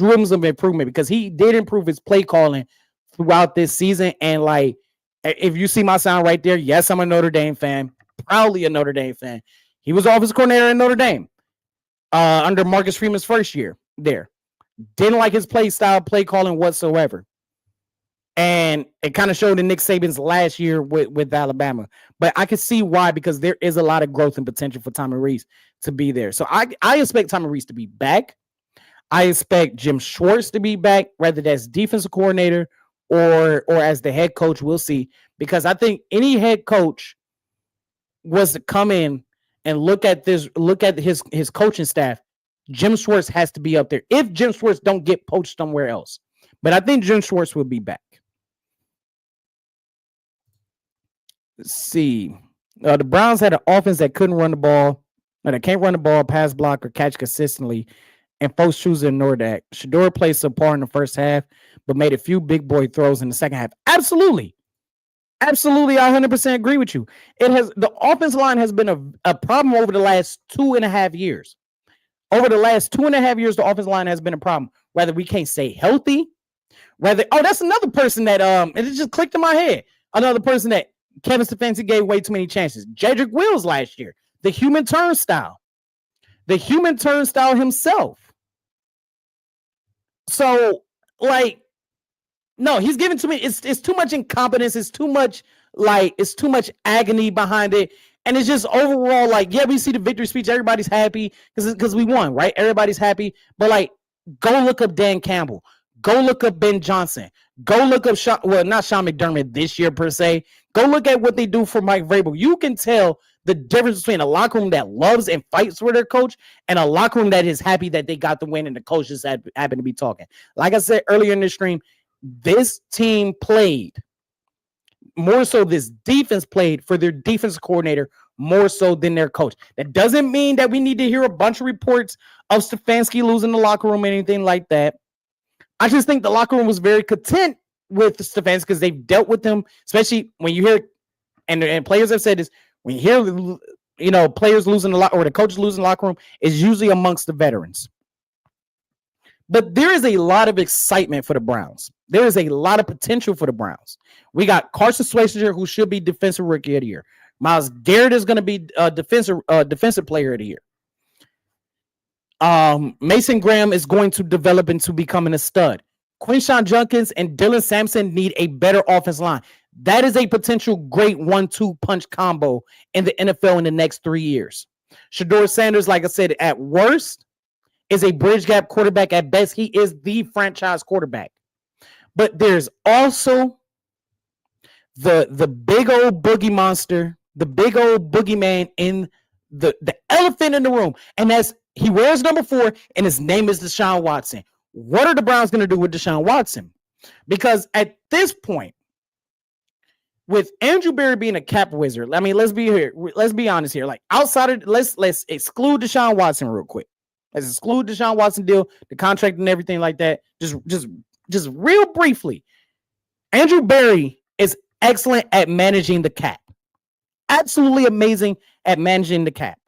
rooms of improvement because he did improve his play calling throughout this season. And like, if you see my sound right there, yes, I'm a Notre Dame fan, proudly a Notre Dame fan. He was offensive coordinator in Notre Dame under Marcus Freeman's first year there. Didn't like his play style, play calling whatsoever. And it kind of showed in Nick Saban's last year with Alabama. But I can see why, because there is a lot of growth and potential for Tommy Rees to be there. So I expect Tommy Rees to be back. I expect Jim Schwartz to be back, whether that's defensive coordinator or as the head coach. We'll see. Because I think any head coach was to come in and look at his coaching staff, Jim Schwartz has to be up there. If Jim Schwartz don't get poached somewhere else. But I think Jim Schwartz will be back. Let's see. The Browns had an offense that couldn't run the ball, or that can't run the ball, pass block, or catch consistently, and folks choose to ignore that. Shedeur played subpar in the first half, but made a few big boy throws in the second half. Absolutely. Absolutely, I 100% agree with you. The offensive line has been a problem over the last 2.5 years. Over the last 2.5 years, the offensive line has been a problem. Whether we can't stay healthy, that's another person that it just clicked in my head. Another person that Kevin Stefanski gave way too many chances. Jedrick Wills last year, the human turnstile himself. So, like, no, he's given to me. It's too much incompetence. It's too much agony behind it. And it's just overall, like, yeah, we see the victory speech. Everybody's happy because we won, right? Everybody's happy. But, like, go look up Dan Campbell. Go look up Ben Johnson. Go look up not Sean McDermott this year per se. Go look at what they do for Mike Vrabel. You can tell the difference between a locker room that loves and fights for their coach and a locker room that is happy that they got the win and the coaches happen to be talking. Like I said earlier in the stream, this team played more so. This defense played for their defense coordinator more so than their coach. That doesn't mean that we need to hear a bunch of reports of Stefanski losing the locker room or anything like that. I just think the locker room was very content with Stefanski because they've dealt with him, especially when you hear, and players have said this, when you hear, players losing the locker or the coaches losing the locker room is usually amongst the veterans. But there is a lot of excitement for the Browns. There is a lot of potential for the Browns. We got Carson Swayze, who should be defensive rookie of the year. Myles Garrett is going to be defensive player of the year. Mason Graham is going to develop into becoming a stud. Quinshawn Judkins and Dylan Sampson need a better offensive line. That is a potential great 1-2 punch combo in the NFL in the next 3 years. Shedeur Sanders, like I said, at worst, is a bridge gap quarterback. At best, he is the franchise quarterback. But there's also the big old boogie monster, the big old boogeyman in the elephant in the room. And that's, he wears number 4, and his name is Deshaun Watson. What are the Browns going to do with Deshaun Watson? Because at this point, with Andrew Berry being a cap wizard, I mean, let's be honest here. Like, outside of, let's exclude Deshaun Watson real quick. Let's exclude Deshaun Watson deal, the contract and everything like that. Just real briefly. Andrew Berry is excellent at managing the cap. Absolutely amazing at managing the cap.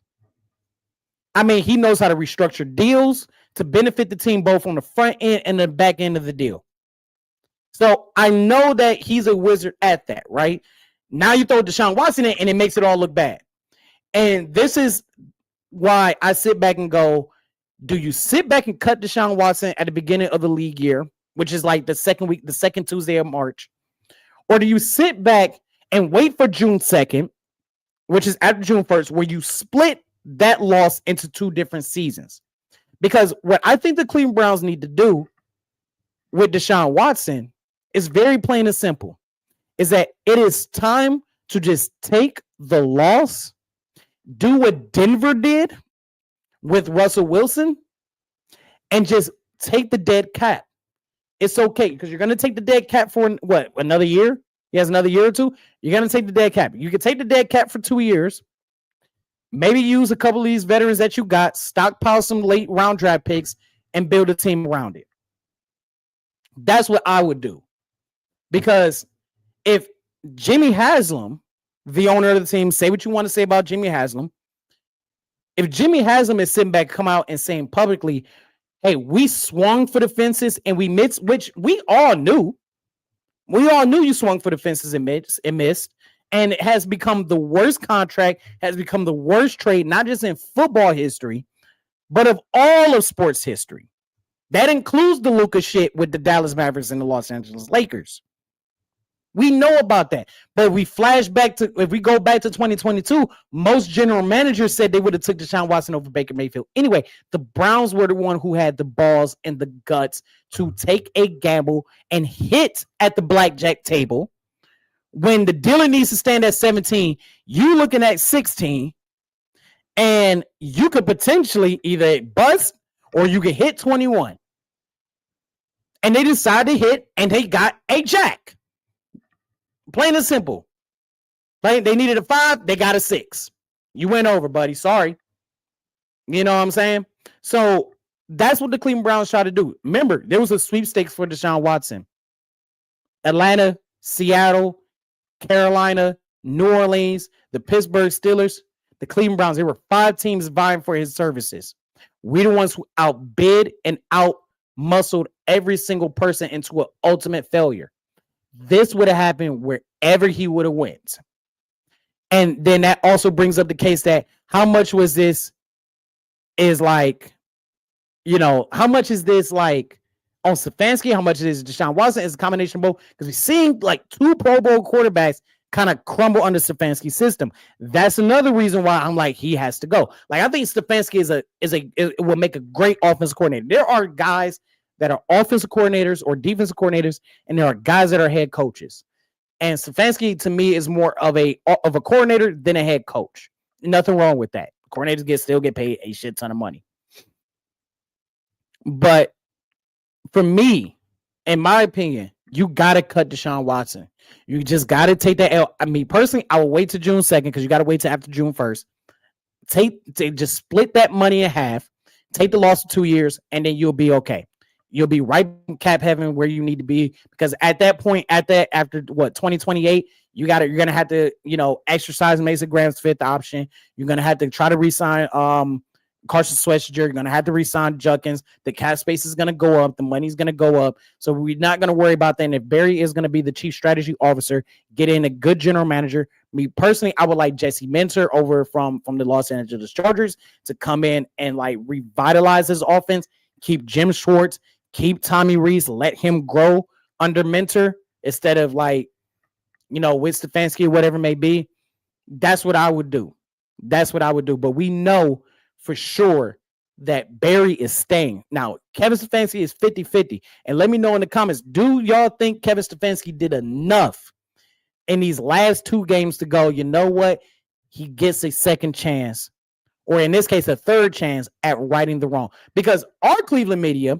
I mean, he knows how to restructure deals to benefit the team both on the front end and the back end of the deal. So I know that he's a wizard at that, right? Now you throw Deshaun Watson in and it makes it all look bad. And this is why I sit back and go, do you sit back and cut Deshaun Watson at the beginning of the league year, which is like the second Tuesday of March? Or do you sit back and wait for June 2nd, which is after June 1st, where you split that loss into 2 different seasons? Because what I think the Cleveland Browns need to do with Deshaun Watson is very plain and simple, is that it is time to just take the loss, do what Denver did with Russell Wilson, and just take the dead cap. It's okay, because you're going to take the dead cap for what, another year? He has another year or 2. You're going to take the dead cap. You can take the dead cap for 2 years. Maybe use a couple of these veterans that you got, stockpile some late round draft picks, and build a team around it. That's what I would do. Because if Jimmy Haslam, the owner of the team, say what you want to say about Jimmy Haslam, if Jimmy Haslam is sitting back, come out and saying publicly, hey, we swung for the fences and we missed, which we all knew. We all knew you swung for the fences and missed. And it has become the worst contract, has become the worst trade, not just in football history, but of all of sports history. That includes the Lucas shit with the Dallas Mavericks and the Los Angeles Lakers. We know about that. But if we go back to 2022, most general managers said they would have took Deshaun Watson over Baker Mayfield. Anyway, the Browns were the one who had the balls and the guts to take a gamble and hit at the blackjack table. When the dealer needs to stand at 17, you looking at 16, and you could potentially either bust or you could hit 21. And they decided to hit, and they got a jack. Plain and simple. They needed a 5, they got a 6. You went over, buddy. Sorry. You know what I'm saying? So that's what the Cleveland Browns tried to do. Remember, there was a sweepstakes for Deshaun Watson. Atlanta, Seattle, Carolina, New Orleans, the Pittsburgh Steelers, the Cleveland Browns. There were 5 teams vying for his services. We're the ones who outbid and out-muscled every single person into an ultimate failure. This would have happened wherever he would have went. And then that also brings up the case that how much was this is like, how much is this like on Stefanski? How much is Deshaun Watson? Is a combination of both? Because we've seen like 2 Pro Bowl quarterbacks kind of crumble under Stefanski's system. That's another reason why I'm like, he has to go. Like, I think Stefanski it will make a great offensive coordinator. There are guys that are offensive coordinators or defensive coordinators, and there are guys that are head coaches. And Stefanski, to me, is more of a coordinator than a head coach. Nothing wrong with that. Coordinators still get paid a shit ton of money. But for me, in my opinion, You got to cut Deshaun Watson. You just got to take that L. I mean, personally, I will wait till June 2nd because you got to wait till after June 1st. Just split that money in half. Take the loss of 2 years, and then you'll be okay. You'll be right in cap heaven where you need to be, because at that point, after 2028, you're gonna have to, exercise Mason Graham's fifth option. You're gonna have to try to re-sign Carson Swetzinger. You're gonna have to re-sign Judkins. The cap space is gonna go up. The money's gonna go up. So we're not gonna worry about that. And if Barry is gonna be the chief strategy officer, get in a good general manager. Me personally, I would like Jesse Minter over from the Los Angeles Chargers to come in and like revitalize his offense. Keep Jim Schwartz, keep Tommy Rees, let him grow under Minter instead of with Stefanski or whatever it may be. That's what I would do. But we know for sure that Barry is staying. Now, Kevin Stefanski is 50-50. And let me know in the comments, do y'all think Kevin Stefanski did enough in these last 2 games to go, you know what? He gets a second chance, or in this case, a third chance at righting the wrong. Because our Cleveland media,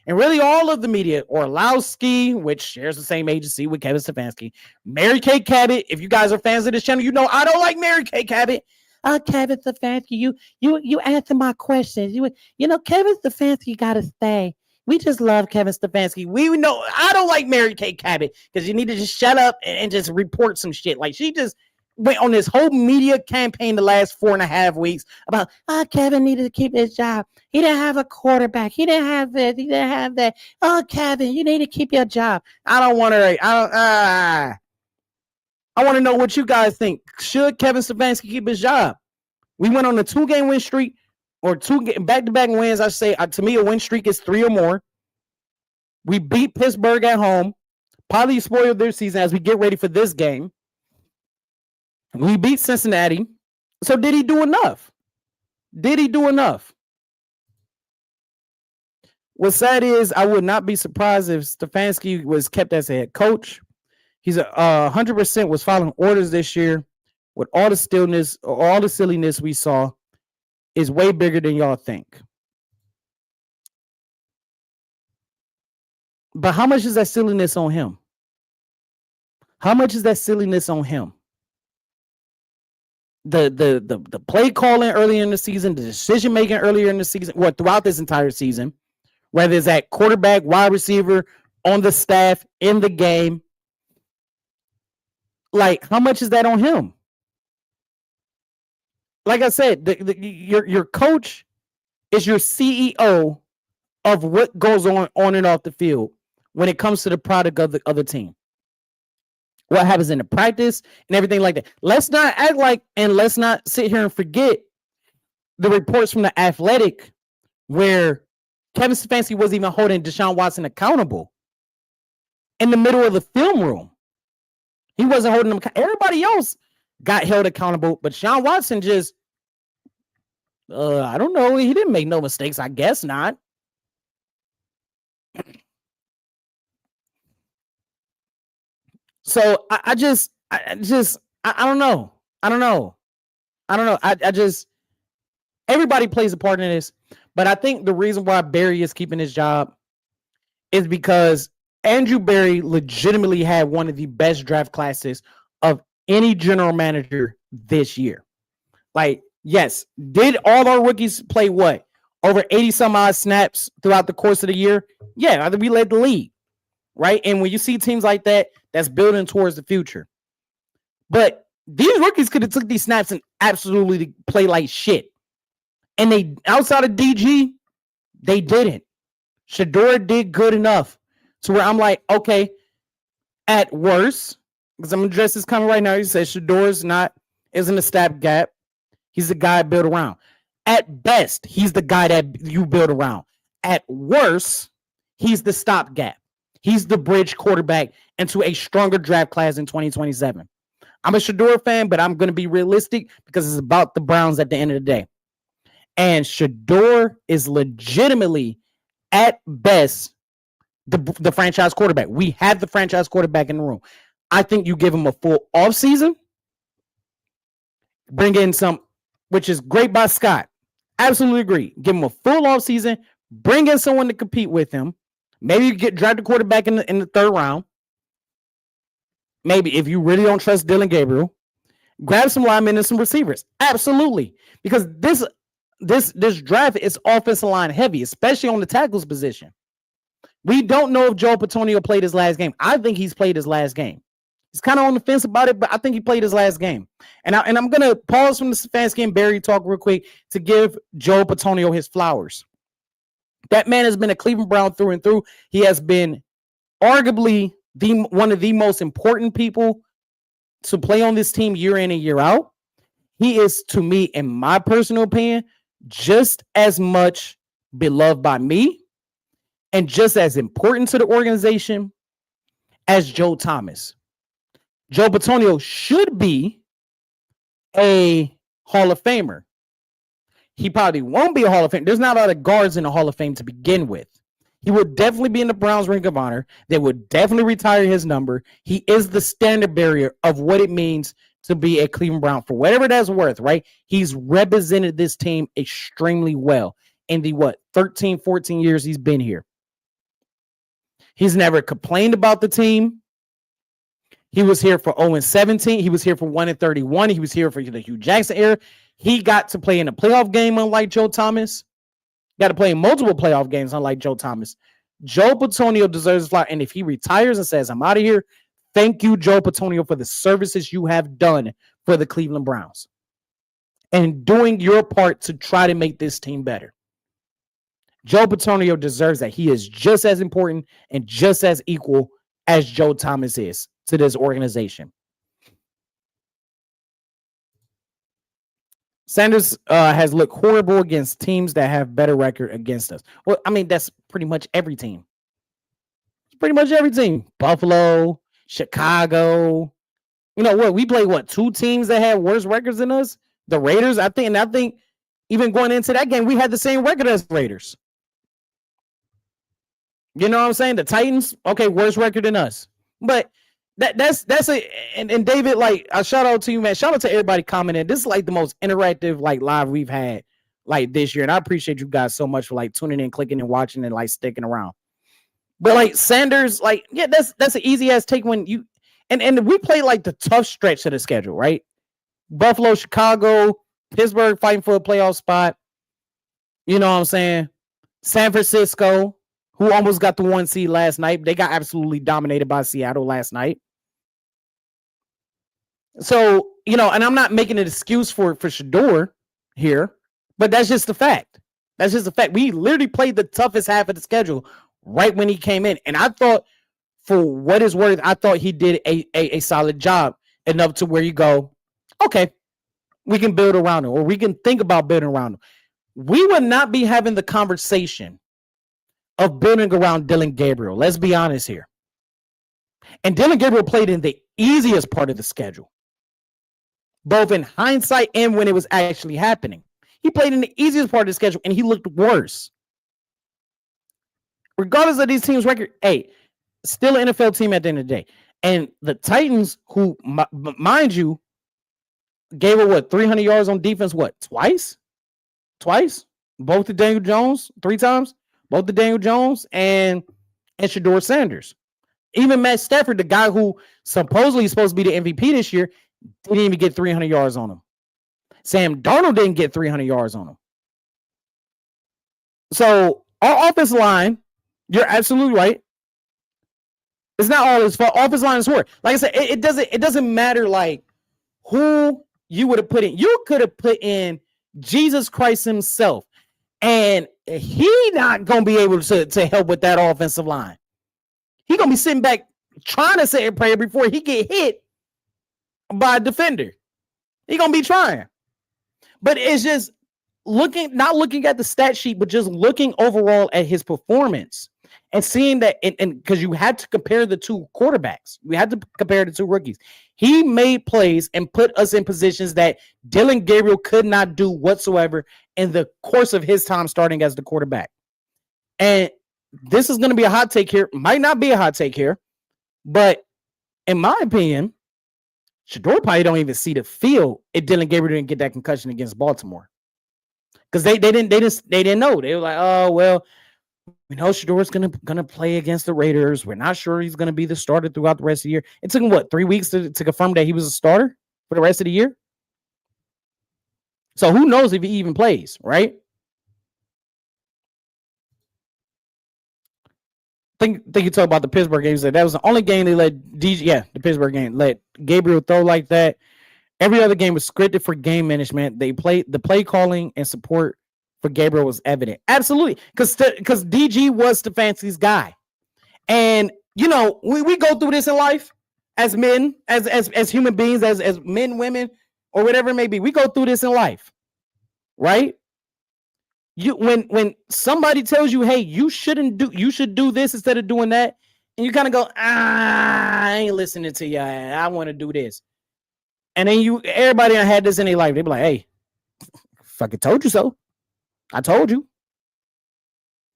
and really all of the media, Orlowski, which shares the same agency with Kevin Stefanski, Mary Kay Cabot, if you guys are fans of this channel, you know I don't like Mary Kay Cabot. Kevin Stefanski, you answer my questions. Kevin Stefanski got to stay. We just love Kevin Stefanski. We know I don't like Mary Kay Cabot because you need to just shut up and just report some shit. Like, she just went on this whole media campaign the last 4.5 weeks about Kevin needed to keep his job. He didn't have a quarterback. He didn't have this. He didn't have that. Kevin, you need to keep your job. I want to know what you guys think. Should Kevin Stefanski keep his job? We went on a 2-game win streak, or 2 back-to-back wins. I say, to me, a win streak is 3 or more. We beat Pittsburgh at home. Probably spoiled their season as we get ready for this game. We beat Cincinnati. So did he do enough? What's sad is I would not be surprised if Stefanski was kept as a head coach. He's 100% was following orders this year. With all the silliness we saw, is way bigger than y'all think. But how much is that silliness on him? The play calling earlier in the season, the decision making earlier in the season, throughout this entire season, whether it's at quarterback, wide receiver, on the staff, in the game. Like, how much is that on him? Like I said, your coach is your CEO of what goes on and off the field when it comes to the product of the other team. What happens in the practice and everything like that. Let's not act like, and let's not sit here and forget the reports from The Athletic where Kevin Stefanski wasn't even holding Deshaun Watson accountable in the middle of the film room. He wasn't holding him. Everybody else got held accountable, but Deshaun Watson just, I don't know. He didn't make no mistakes. I guess not. So I don't know. Everybody plays a part in this, but I think the reason why Barry is keeping his job is because Andrew Barry legitimately had one of the best draft classes of any general manager this year. Like, yes, did all our rookies play what? Over 80 some odd snaps throughout the course of the year? Yeah, I think we led the league, right? And when you see teams like that, that's building towards the future. But these rookies could have took these snaps and absolutely play like shit. And they, outside of DG, they didn't. Shador did good enough to where I'm like, okay, at worst, because I'm gonna address this comment right now. He says Shador isn't a stopgap. He's the guy built around. At best, he's the guy that you build around. At worst, he's the stopgap. He's the bridge quarterback into a stronger draft class in 2027. I'm a Shador fan, but I'm going to be realistic because it's about the Browns at the end of the day. And Shador is legitimately, at best, the franchise quarterback. We have the franchise quarterback in the room. I think you give him a full offseason, bring in some, which is great by Scott. Absolutely agree. Give him a full offseason, bring in someone to compete with him. Maybe you draft a quarterback in the 3rd round, maybe if you really don't trust Dylan Gabriel, grab some linemen and some receivers. Absolutely. Because this draft is offensive line heavy, especially on the tackles position. We don't know if Joe Patonio played his last game. I think he's played his last game. He's kind of on the fence about it, but I think he played his last game. And I'm going to pause from the Stefanski and Barry talk real quick to give Joe Patonio his flowers. That man has been a Cleveland Brown through and through. He has been arguably one of the most important people to play on this team year in and year out. He is, to me, in my personal opinion, just as much beloved by me and just as important to the organization as Joe Thomas. Joe Patonio should be a Hall of Famer. He probably won't be a Hall of Fame. There's not a lot of guards in the Hall of Fame to begin with. He would definitely be in the Browns Ring of Honor. They would definitely retire his number. He is the standard bearer of what it means to be a Cleveland Brown, for whatever that's worth, right? He's represented this team extremely well in the 13, 14 years he's been here. He's never complained about the team. He was here for 0-17. He was here for 1-31. He was here for the Hugh Jackson era. He got to play in a playoff game, unlike Joe Thomas. Got to play in multiple playoff games, unlike Joe Thomas. Joe Patonio deserves a flyer. And if he retires and says, I'm out of here, thank you, Joe Patonio, for the services you have done for the Cleveland Browns and doing your part to try to make this team better. Joe Patonio deserves that. He is just as important and just as equal as Joe Thomas is to this organization. Sanders has looked horrible against teams that have better record against us. Well, I mean, that's pretty much every team. It's pretty much every team. Buffalo, Chicago. You know what? We played, 2 teams that had worse records than us? The Raiders, I think even going into that game, we had the same record as the Raiders. You know what I'm saying? The Titans, okay, worse record than us. But that's and David, like, a shout out to you, man. Shout out to everybody commenting. This is like the most interactive live we've had this year, and I appreciate you guys so much for tuning in, clicking and watching and sticking around. But Sanders, that's an easy ass take when you and we play the tough stretch of the schedule, right? Buffalo, Chicago, Pittsburgh fighting for a playoff spot. You know what I'm saying? San Francisco, who almost got the 1 seed last night. They got absolutely dominated by Seattle last night. So, and I'm not making an excuse for Shedeur here, but that's just the fact. That's just the fact. We literally played the toughest half of the schedule right when he came in. And I thought, for what it's worth, I thought he did a solid job, enough to where you go, okay, we can build around him, or we can think about building around him. We would not be having the conversation of building around Dylan Gabriel. Let's be honest here. And Dylan Gabriel played in the easiest part of the schedule, both in hindsight and when it was actually happening. He played in the easiest part of the schedule, and he looked worse. Regardless of these teams' record, still an NFL team at the end of the day. And the Titans, who, mind you, gave her 300 yards on defense, twice? Both to Daniel Jones, 3 times? Both to Daniel Jones and Shedeur Sanders. Even Matt Stafford, the guy who supposedly is supposed to be the MVP this year, didn't even get 300 yards on him. Sam Darnold didn't get 300 yards on him. So our offensive line, you're absolutely right. It's not all his fault. Offensive line is poor. Like I said, it doesn't matter who you would have put in. You could have put in Jesus Christ himself, and he not gonna be able to help with that offensive line. He gonna be sitting back trying to say a prayer before he get hit by a defender. He gonna be trying. But it's just not looking at the stat sheet, but just looking overall at his performance and seeing that, and because you had to compare the 2 quarterbacks, we had to compare the 2 rookies. He made plays and put us in positions that Dylan Gabriel could not do whatsoever in the course of his time starting as the quarterback. And this is going to be a hot take here. Might not be a hot take here, but in my opinion, Shedeur probably don't even see the field if Dylan Gabriel didn't get that concussion against Baltimore, because they didn't know. They were like, oh well, We know Shador's gonna play against the Raiders. We're not sure he's gonna be the starter throughout the rest of the year. It took him what 3 weeks to confirm that he was a starter for the rest of the year. So who knows if he even plays, right? Think you talk about the Pittsburgh game. That was the only game they let DJ. Yeah, the Pittsburgh game let Gabriel throw like that. Every other game was scripted for game management. They played the play calling and support for Gabriel was evident. Absolutely. Because DG was Stefanski's guy. And, you know, we go through this in life as men, as human beings, as men, women, or whatever it may be. We go through this in life, right? When somebody tells you, hey, you should do this instead of doing that, and you kind of go, I ain't listening to you. I want to do this. And then everybody had this in their life. They be like, hey, fucking told you so. I told you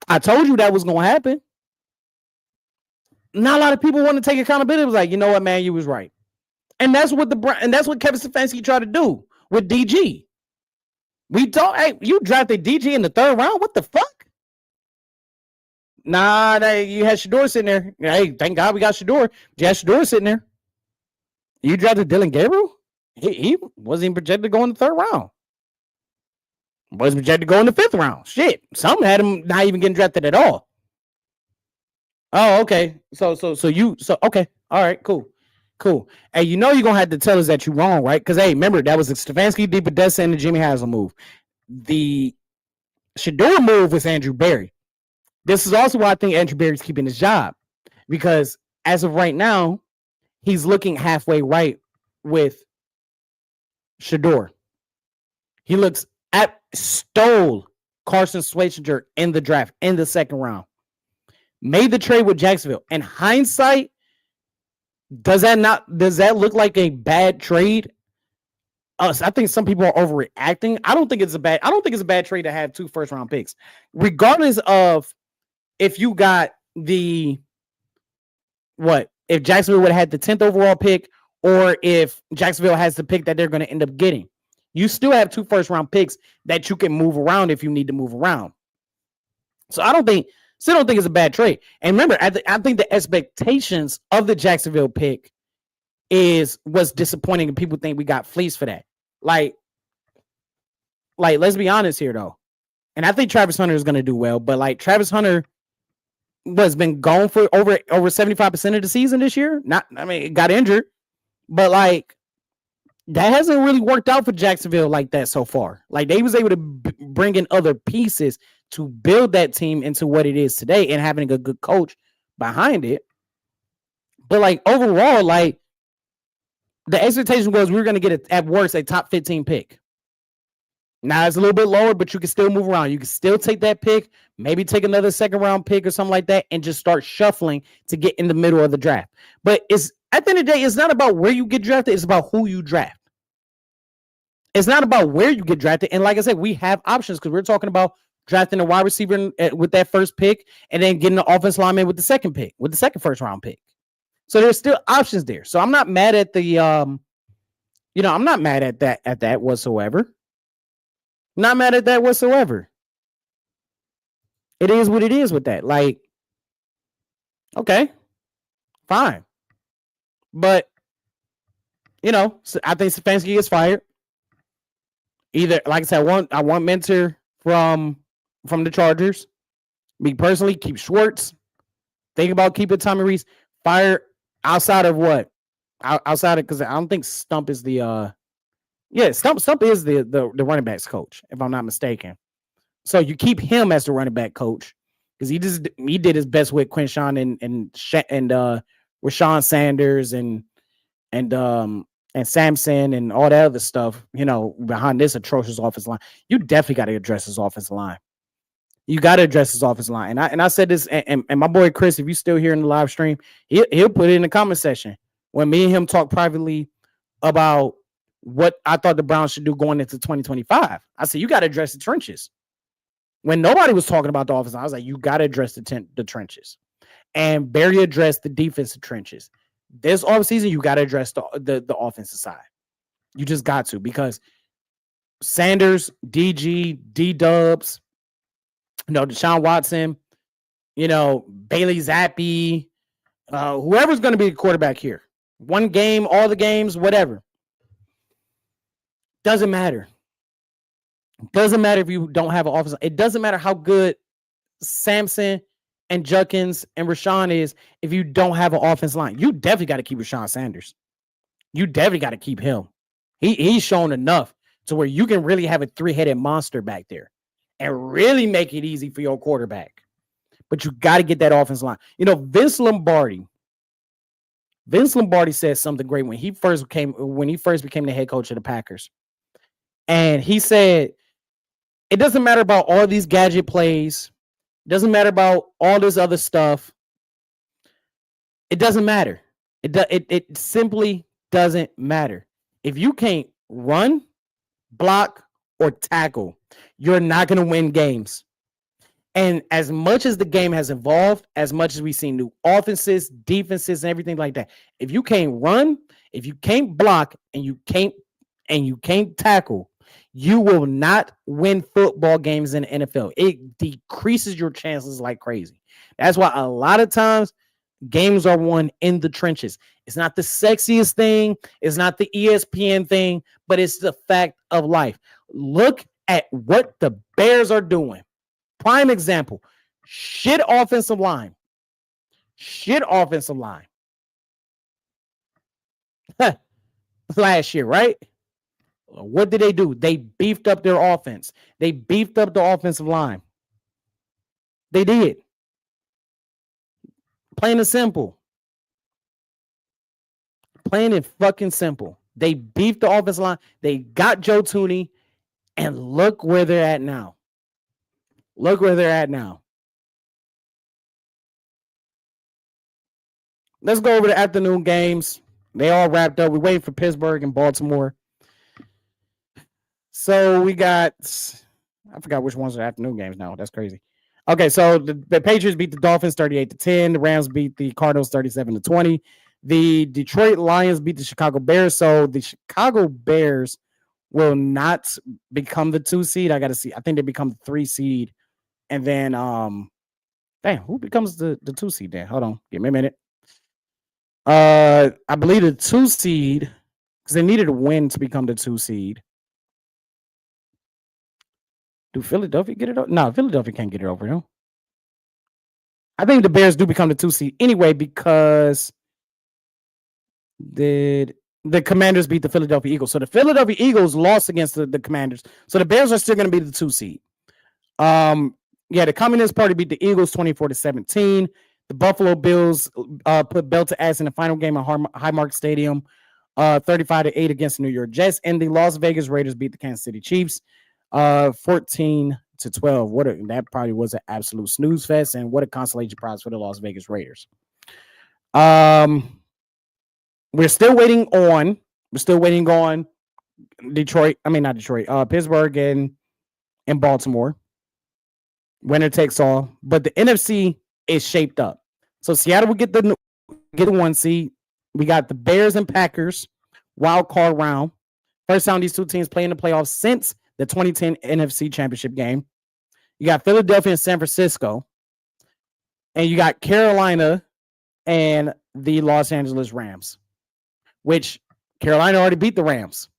that was going to happen. Not a lot of people want to take accountability. It was like, you know what, man, you was right. And that's what Kevin Stefanski tried to do with DG. We thought, hey, you drafted DG in the 3rd round. What the fuck? Nah, you had Shador sitting there. Hey, thank God we got Shador. You had Shador sitting there. You drafted Dylan Gabriel? He wasn't even projected to go in the 3rd round. Was projected to go in the 5th round. Shit. Some had him not even getting drafted at all. Oh, okay. So okay. All right, cool. Hey, you know you're gonna have to tell us that you're wrong, right? Because hey, remember that was the Stefanski, DePodesta, and the Jimmy Haslam move. The Shador move was Andrew Berry. This is also why I think Andrew Berry's keeping his job. Because as of right now, he's looking halfway right with Shador. He stole Carson Schwarzenegger in the draft in the 2nd round. Made the trade with Jacksonville. In hindsight, does that look like a bad trade? I think some people are overreacting. I don't think it's a bad trade to have 2 first-round picks. Regardless of if you got if Jacksonville would have had the 10th overall pick, or if Jacksonville has the pick that they're going to end up getting. You still have 2 first-round picks that you can move around if you need to move around. So I don't think it's a bad trade. And remember, I think the expectations of the Jacksonville pick was disappointing, and people think we got fleeced for that. Like, let's be honest here, though. And I think Travis Hunter is going to do well, but like Travis Hunter has been gone for over 75% of the season this year. Got injured, but like that hasn't really worked out for Jacksonville like that so far. Like they was able to bring in other pieces to build that team into what it is today, and having a good coach behind it. But like overall, like the expectation was we were going to get at worst a top 15 pick. Now it's a little bit lower, but you can still move around. You can still take that pick, maybe take another 2nd round pick or something like that, and just start shuffling to get in the middle of the draft. But at the end of the day, it's not about where you get drafted. It's about who you draft. It's not about where you get drafted. And like I said, we have options because we're talking about drafting a wide receiver with that 1st pick and then getting the offensive lineman with the 2nd pick, with the 2nd first-round pick. So there's still options there. So I'm not mad at I'm not mad at that whatsoever. Not mad at that whatsoever. It is what it is with that. Like, okay, fine. But, I think Stefanski gets fired. Either, like I said, I want Mentor from the Chargers. Me personally, keep Schwartz. Think about keeping Tommy Reese. Fire outside of what? Outside of, because I don't think Stump is the Stump is the running backs coach, if I'm not mistaken. So you keep him as the running back coach because he did his best with Quinshawn and Rashawn Sanders and Samson and all that other stuff, behind this atrocious offensive line. You definitely got to address his offensive line. You got to address his offensive line. And I said this, and my boy Chris, if you still here in the live stream, he'll put it in the comment section when me and him talk privately about what I thought the Browns should do going into 2025. I said, you got to address the trenches. When nobody was talking about the offense, I was like, you got to address the trenches. And Barry addressed the defensive trenches. This offseason, you got to address the offensive side. You just got to, because Sanders, DG, D-Dubs, Deshaun Watson, Bailey Zappi, whoever's going to be the quarterback here. One game, all the games, whatever. Doesn't matter. Doesn't matter if you don't have an offense. It doesn't matter how good Sampson and Judkins and Rashawn is if you don't have an offense line. You definitely got to keep Rashawn Sanders. You definitely got to keep him. He's shown enough to where you can really have a three-headed monster back there and really make it easy for your quarterback. But you got to get that offense line. Vince Lombardi said something great when he first became the head coach of the Packers. And he said, it doesn't matter about all these gadget plays. It doesn't matter about all this other stuff. It doesn't matter. It simply doesn't matter. If you can't run, block, or tackle, you're not going to win games. And as much as the game has evolved, as much as we've seen new offenses, defenses, and everything like that, if you can't run, if you can't block, and you can't tackle, you will not win football games in the NFL. It decreases your chances like crazy. That's why a lot of times games are won in the trenches. It's not the sexiest thing. It's not the ESPN thing, but it's the fact of life. Look at what the Bears are doing. Prime example, shit offensive line. Last year, right? What did they do? They beefed up their offense. They beefed up the offensive line. They did. Plain and simple. Plain and fucking simple. They beefed the offensive line. They got Joe Tooney, and look where they're at now. Look where they're at now. Let's go over the afternoon games. They all wrapped up. We're waiting for Pittsburgh and Baltimore. So we got, I forgot which ones are afternoon games now. That's crazy. Okay, so the Patriots beat the Dolphins 38-10. The Rams beat the Cardinals 37-20. The Detroit Lions beat the Chicago Bears. So the Chicago Bears will not become the 2 seed. I got to see. I think they become the 3 seed. And then, who becomes the 2 seed then? Hold on. Give me a minute. I believe the 2 seed, because they needed a win to become the 2 seed. Do Philadelphia get it over? No, Philadelphia can't get it over him. I think the Bears do become the 2 seed anyway because the Commanders beat the Philadelphia Eagles. So the Philadelphia Eagles lost against the Commanders. So the Bears are still going to be the 2 seed. The Communist Party beat the Eagles 24-17. The Buffalo Bills put belt to ass in the final game at Highmark Stadium, 35-8 against the New York Jets. And the Las Vegas Raiders beat the Kansas City Chiefs, 14-12. That probably was an absolute snooze fest, and what a consolation prize for the Las Vegas Raiders. We're still waiting on Pittsburgh and Baltimore. Winner takes all, but the NFC is shaped up. So Seattle will get the 1 seed. We got the Bears and Packers wild card round. First time these two teams play in the playoffs since the 2010 NFC Championship game. You got Philadelphia and San Francisco, and you got Carolina and the Los Angeles Rams, which Carolina already beat the Rams.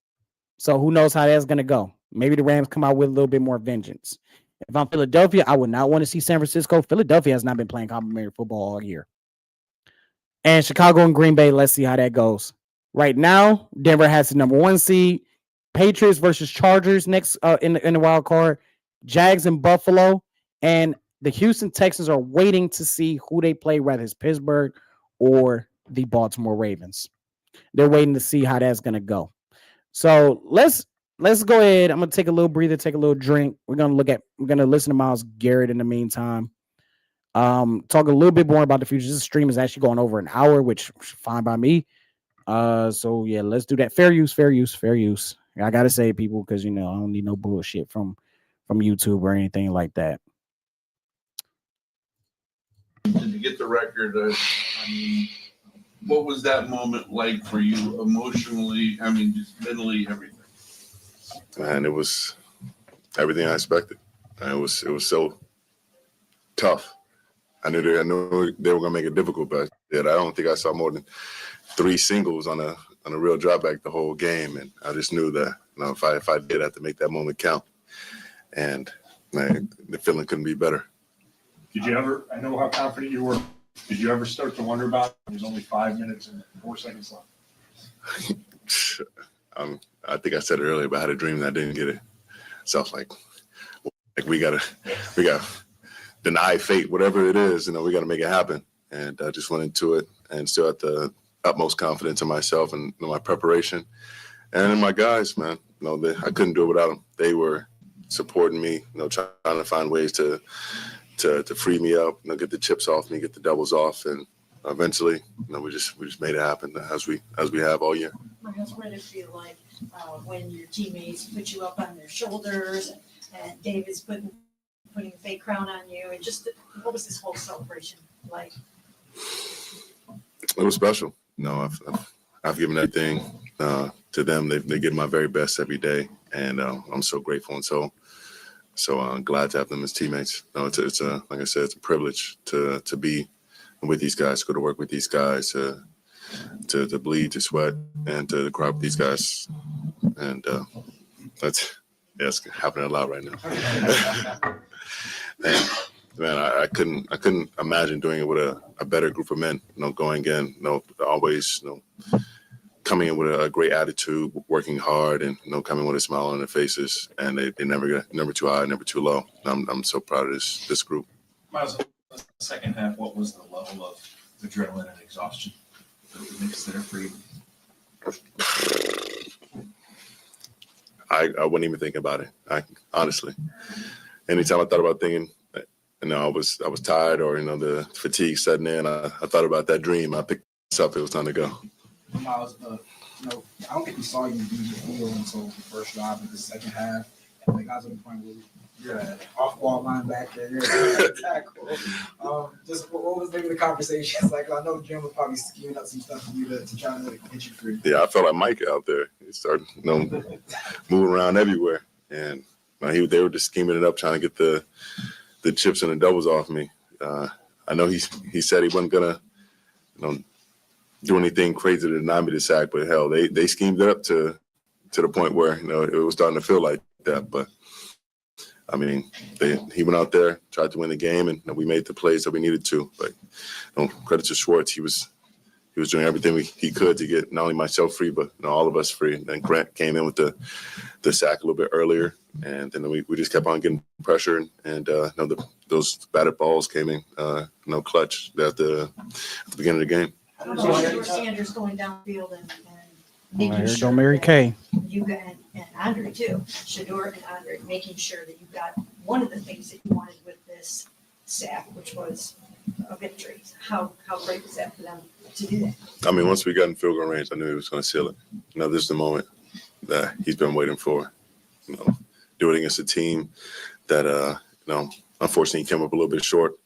So who knows how that's going to go? Maybe the Rams come out with a little bit more vengeance. If I'm Philadelphia, I would not want to see San Francisco. Philadelphia has not been playing complimentary football all year. And Chicago and Green Bay, let's see how that goes. Right now, Denver has the number 1 seed. Patriots versus Chargers next in the wild card. Jags and Buffalo. And the Houston Texans are waiting to see who they play, whether it's Pittsburgh or the Baltimore Ravens. They're waiting to see how that's going to go. So let's go ahead. I'm going to take a little breather, take a little drink. We're going to listen to Myles Garrett in the meantime. Talk a little bit more about the future. This stream is actually going over an hour, which is fine by me. So yeah, let's do that. Fair use. I got to say, people, because, I don't need no bullshit from YouTube or anything like that. To get the record, what was that moment like for you emotionally? Just mentally, everything. And it was everything I expected. And it was so tough. I knew they were going to make it difficult, but I don't think I saw more than 3 singles on a real drop back the whole game, and I just knew that if I did have to make that moment count, and the feeling couldn't be better. Did you ever? I know how confident you were. Did you ever start to wonder about? There's only 5 minutes and 4 seconds left. I think I said it earlier, but I had a dream that I didn't get it. So I was like we got deny fate, whatever it is, we got to make it happen. And I just went into it and still had the utmost confidence in myself and my preparation and in my guys, man. I couldn't do it without them. They were supporting me, trying to find ways to free me up, get the chips off me, get the doubles off, and eventually, we just made it happen as we have all year. Myles, what did it feel like when your teammates put you up on their shoulders and David's putting a fake crown on you, and just what was this whole celebration like? It was special. I've given everything to them. They give my very best every day, and I'm so grateful and so glad to have them as teammates. It's like I said, it's a privilege to be with these guys, to go to work with these guys, to bleed, to sweat, and to cry with these guys. And it's happening a lot right now. And, man, I couldn't imagine doing it with a better group of men. Going in, always, coming in with a great attitude, working hard, and coming with a smile on their faces. And they never get never too high, never too low. I'm so proud of this group. Myles, the second half, what was the level of adrenaline and exhaustion that was mixed there for you? I wouldn't even think about it. Honestly, anytime I thought about thinking, I was tired or the fatigue setting in, I thought about that dream. I picked myself. It was time to go. Myles, I don't think we saw you do the field until the first drive of the second half. And the guys at the point where you're an off-ball linebacker, you're a tackle. Just what was maybe the conversations like? I know Jim was probably scheming up some stuff for you to try to get you free. Yeah, I felt like Mike out there. He started, moving around everywhere, and they were just scheming it up, trying to get the chips and the doubles off me. I know he said he wasn't gonna, do anything crazy to deny me the sack, but hell, they schemed it up to the point where it was starting to feel like that. But I mean, he went out there, tried to win the game, and we made the plays that we needed to. But credit to Schwartz, he was doing everything he could to get not only myself free, but all of us free. And then Grant came in with the sack a little bit earlier, and then we just kept on getting pressure, and those batted balls came in clutch at the beginning of the game. How about Shedeur Sanders going downfield and making Here sure go Mary that Kay. you got, and Andre too, Shedeur and Andre, making sure that you got one of the things that you wanted with this sack, which was a victory. How great was that for them to do that? I mean, once we got in field goal range, I knew he was going to seal it. This is the moment that he's been waiting for. Do it against a team that, unfortunately came up a little bit short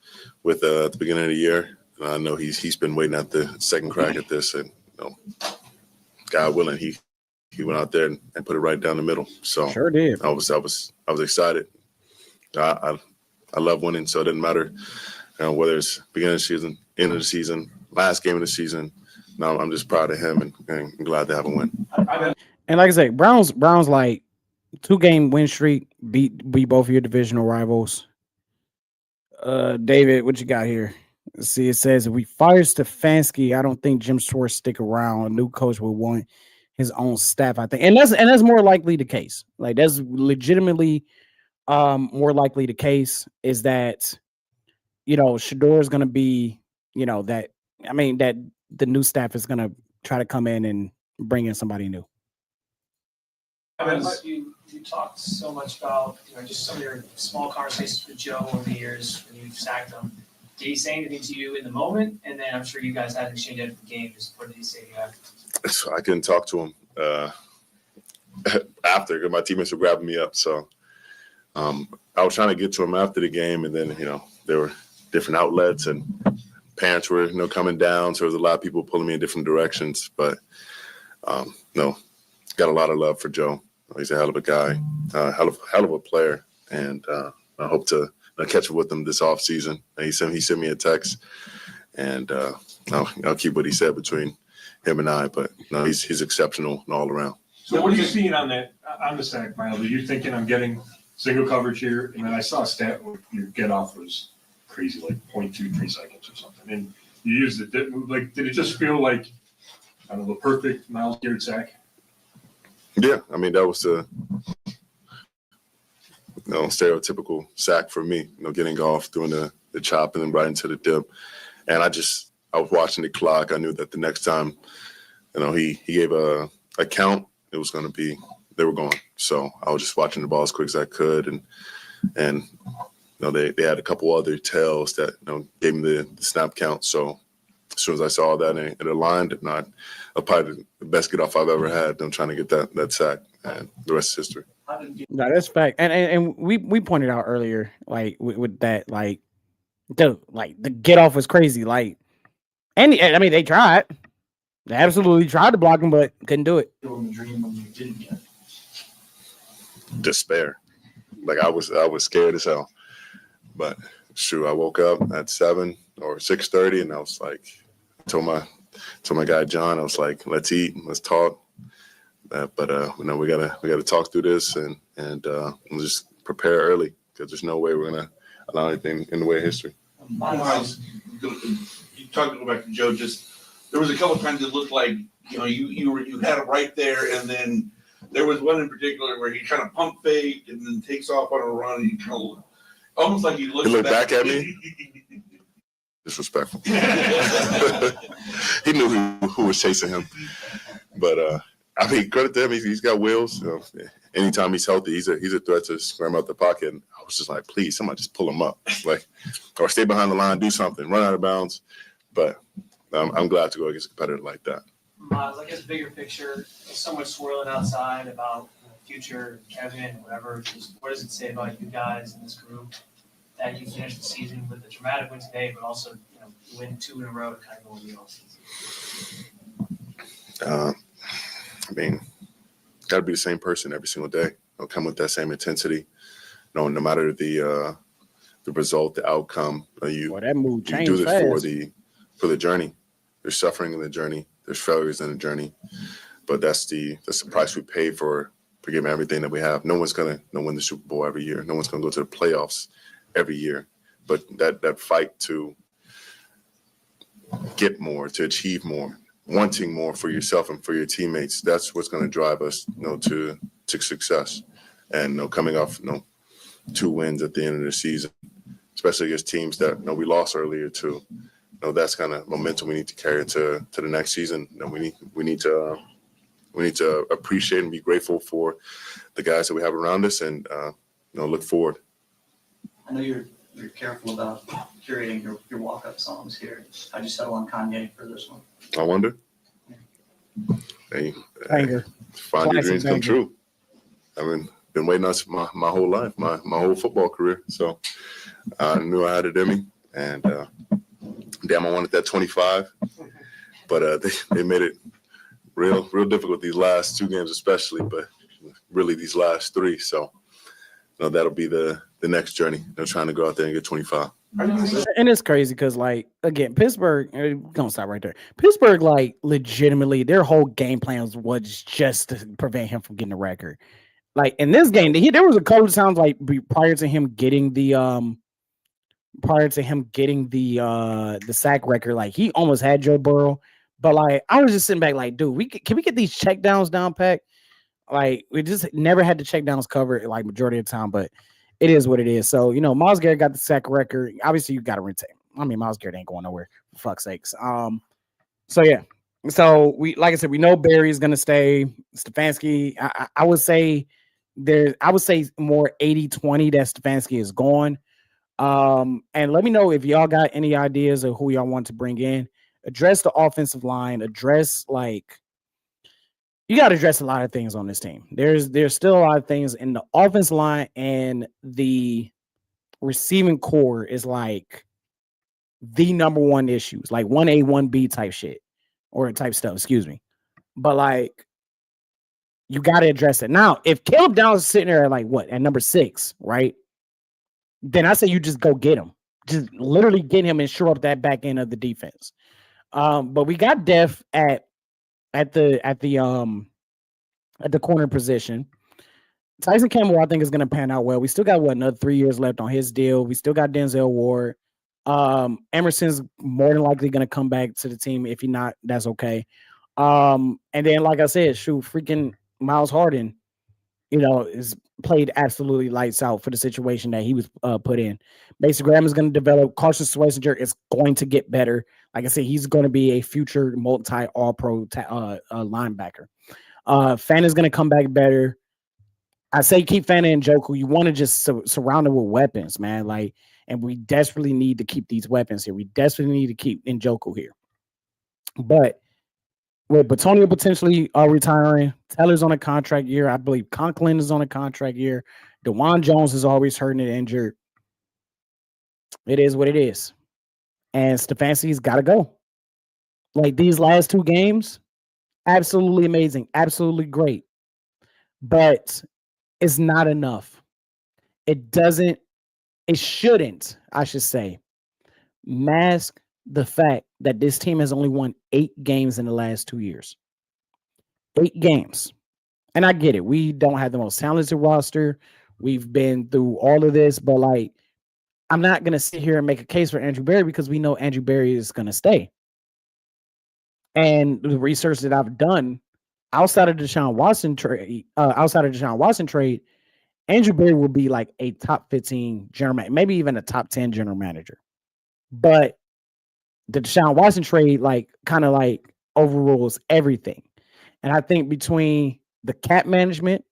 with at the beginning of the year. I know he's been waiting at the second crack at this, and God willing, he went out there and put it right down the middle. So sure did. I was excited. I love winning, so it didn't matter whether it's beginning of the season, end of the season, last game of the season. No, I'm just proud of him and glad to have a win. And like I say, Browns like 2-game win streak, beat both of your divisional rivals. David, what you got here? Let's see, it says if we fire Stefanski, I don't think Jim Schwartz stick around. A new coach will want his own staff, I think. And that's more likely the case. Like that's legitimately more likely the case is that Shedeur is gonna be, that the new staff is gonna try to come in and bring in somebody new. You talked so much about just some of your small conversations with Joe over the years when you've sacked him. Did he say anything to you in the moment? And then I'm sure you guys had an exchange after the game. Just what did he say to you after? So I couldn't talk to him after because my teammates were grabbing me up. So I was trying to get to him after the game, and then there were different outlets and parents were coming down. So there was a lot of people pulling me in different directions. But got a lot of love for Joe. He's a hell of a guy, hell of a player, and I hope to catch up with him this offseason. And he sent me a text, and I'll keep what he said between him and I. But no, he's exceptional and all around. So what are you seeing on the sack, Myles? Are you thinking I'm getting single coverage here? And then I saw a stat where your get off was crazy, like 0.23 seconds or something. And you used it. Did it just feel like, I don't know, the perfect Myles Garrett sack? Yeah, I mean, that was the stereotypical sack for me, getting off, doing the chop, and then right into the dip. And I was watching the clock. I knew that the next time, he gave a count, it was going to be, they were going. So I was just watching the ball as quick as I could. And they had a couple other tails that, gave me the snap count. So as soon as I saw that and it aligned, I'll probably the best get off I've ever had. I'm trying to get that sack, and the rest is history. No, that's fact. And we pointed out earlier, like with that, like the get off was crazy. Like, and I mean, they tried. They absolutely tried to block him, but couldn't do it. Despair. Like I was scared as hell. But it's true. I woke up at 7 or 6:30, and I was like, told my guy John, I was like, let's eat, let's talk. But we gotta talk through this and we'll just prepare early, because there's no way we're gonna allow anything in the way of history. Myles, you talked to go back to Joe. Just there was a couple of times it looked like you had it right there, and then there was one in particular where he kind of pump faked and then takes off on a run, and he kind of almost like he looked back at me. Disrespectful. He knew who was chasing him, but I mean, credit to him. He's got wheels. Anytime he's healthy, he's a threat to scram out the pocket. And I was just like, please, somebody just pull him up, or stay behind the line, do something, run out of bounds. But I'm glad to go against a competitor like that. Myles, I guess bigger picture, there's so much swirling outside about the future, Kevin, whatever. Just what does it say about you guys in this group that you finished the season with a dramatic win today, but also win 2 in a row to kind of go in the offseason? I mean, got to be the same person every single day. Come with that same intensity. No matter the result, the outcome. That move you do this for the journey. There's suffering in the journey. There's failures in the journey. But that's the price we pay for giving everything that we have. No one's gonna win the Super Bowl every year. No one's gonna go to the playoffs every year. But that fight to get more, to achieve more, wanting more for yourself and for your teammates, that's what's going to drive us, to success. And coming off, 2 wins at the end of the season, especially against teams that we lost earlier too. That's kind of momentum we need to carry to the next season. We need to appreciate and be grateful for the guys that we have around us, and look forward. I know you're careful about curating your walk-up songs here. How'd you settle on Kanye for this one? I wonder. Hey, Banger. Find your Classic dreams come banger. true. I mean, been waiting on this my whole life, my whole football career. So I knew I had it in me, and damn, I wanted that 25. But they made it real difficult these last 2 games, especially. But really these last 3. So that'll be the next journey. They're trying to go out there and get 25. And it's crazy because, like, again, Pittsburgh, we're gonna stop right there. Pittsburgh, like, legitimately, their whole game plan was just to prevent him from getting a record. Like, in this game, there was a couple of times, like, prior to him getting the sack record, like, he almost had Joe Burrow. But, like, I was just sitting back, like, dude, can we get these check downs down, Pack? Like, we just never had the check downs covered, like, majority of the time, but it is what it is. So, Myles Garrett got the sack record. Obviously, you got to retain. I mean, Myles Garrett ain't going nowhere, for fuck's sakes. So, yeah. So, like I said, we know Barry's going to stay. Stefanski, I would say more 80-20 that Stefanski is gone. And let me know if y'all got any ideas of who y'all want to bring in. Address the offensive line. You got to address a lot of things on this team. There's still a lot of things in the offensive line, and the receiving core is like the number one issues, like 1A, 1B type shit or type stuff, excuse me. But like, you got to address it. Now, if Caleb Downs is sitting there at like what, at number 6, right? then I say you just go get him. Just literally get him and shore up that back end of the defense. But we got depth at the corner position. Tyson Campbell, I think, is going to pan out well. We still got another 3 years left on his deal. We still got Denzel Ward. Emerson's more than likely going to come back to the team. If he not, that's okay. And then, like I said, freaking Myles Harden, is played absolutely lights out for the situation that he was put in. Mason Graham is going to develop. Carson Schwarzenegger is going to get better. Like I said, he's going to be a future multi-all-pro linebacker. Fan is going to come back better. I say keep Fanta and Njoku. You want to just surround it with weapons, man. And we desperately need to keep these weapons here. We desperately need to keep Njoku here. But with Batonio potentially retiring, Taylor's on a contract year. I believe Conklin is on a contract year. DeJuan Jones is always hurting and injured. It is what it is. And Stefanski's got to go. These last 2 games, absolutely amazing, absolutely great. But it's not enough. It shouldn't, I should say, mask the fact that this team has only won 8 games in the last 2 years. 8 games. And I get it. We don't have the most talented roster. We've been through all of this, but I'm not going to sit here and make a case for Andrew Berry because we know Andrew Berry is going to stay. And the research that I've done outside of the Deshaun Watson trade, Andrew Berry will be like a top 15 general manager, maybe even a top 10 general manager. But the Deshaun Watson trade kind of overrules everything. And I think between the cap management,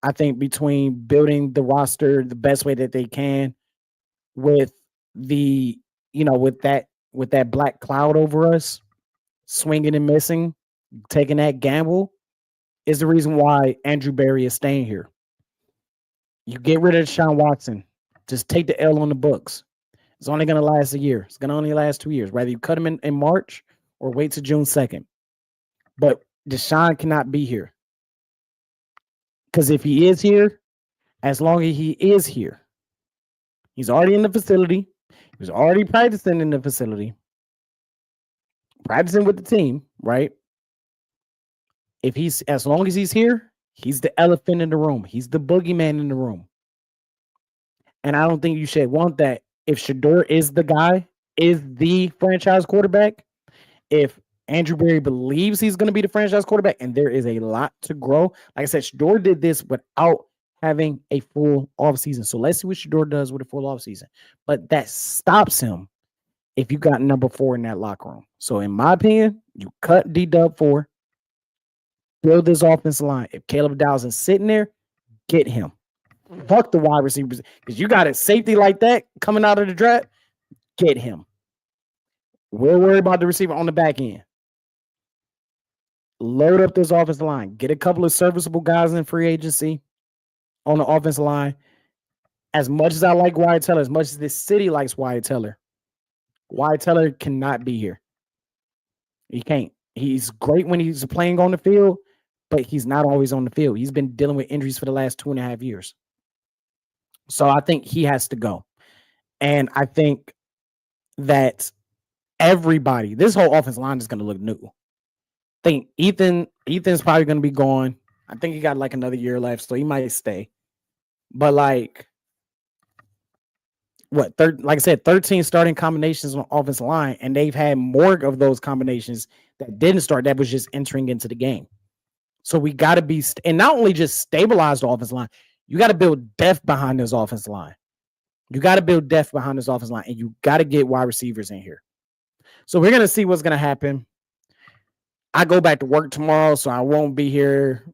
I think between building the roster the best way that they can with the, with that black cloud over us, swinging and missing, taking that gamble, is the reason why Andrew Berry is staying here. You get rid of Deshaun Watson. Just take the L on the books. It's only going to last a year. It's going to only last 2 years. Whether you cut him in March or wait till June 2nd. But Deshaun cannot be here. Because if he is here, as long as he is here, he's already in the facility. He was already practicing in the facility. Practicing with the team, right? As long as he's here, he's the elephant in the room. He's the boogeyman in the room. And I don't think you should want that. If Shedeur is the franchise quarterback, if Andrew Berry believes he's going to be the franchise quarterback, and there is a lot to grow. Like I said, Shedeur did this without having a full offseason. So let's see what Shedeur does with a full offseason. But that stops him if you got number 4 in that locker room. So in my opinion, you cut D-Dub 4, build this offensive line. If Caleb Dowson's sitting there, get him. Fuck the wide receivers. Because you got a safety like that coming out of the draft, get him. We're worried about the receiver on the back end. Load up this offensive line. Get a couple of serviceable guys in free agency on the offensive line. As much as I like Wyatt Teller, as much as this city likes Wyatt Teller cannot be here. He can't. He's great when he's playing on the field, but he's not always on the field. He's been dealing with injuries for the last 2.5 years. So I think he has to go. And I think that everybody, this whole offensive line is going to look new. I think Ethan's probably going to be gone. I think he got another year left, so he might stay. But like I said, 13 starting combinations on offensive line, and they've had more of those combinations that didn't start, that was just entering into the game. So we got to be, and not only just stabilize the offensive line, you got to build depth behind this offensive line. You got to build depth behind this offensive line, and you got to get wide receivers in here. So we're going to see what's going to happen. I go back to work tomorrow, so I won't be here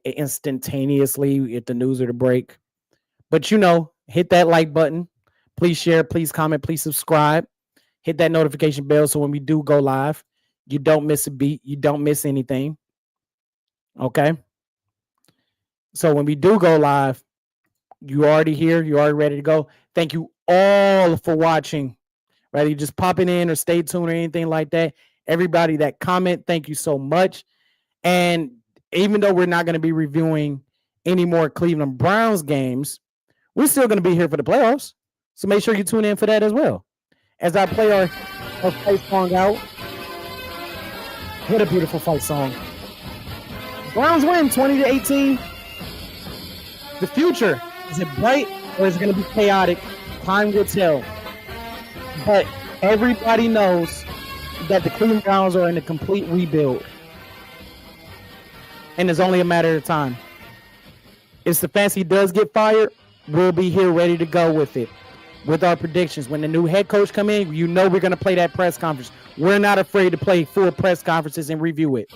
instantaneously if the news are to break. But hit that like button. Please share, please comment, please subscribe. Hit that notification bell so when we do go live, you don't miss a beat. You don't miss anything. Okay? So when we do go live, you already here. You're already ready to go. Thank you all for watching. Whether you're just popping in or stay tuned or anything like that. Everybody that comment, thank you so much. And even though we're not going to be reviewing any more Cleveland Browns games, we're still going to be here for the playoffs. So make sure you tune in for that as well. As I play our fight song out. What a beautiful fight song. Browns win 20-18. The future, is it bright or is it going to be chaotic? Time will tell. But everybody knows that the Cleveland Browns are in a complete rebuild. And it's only a matter of time. If Stefanski does get fired, we'll be here ready to go with it. With our predictions. When the new head coach come in, you know we're going to play that press conference. We're not afraid to play full press conferences and review it.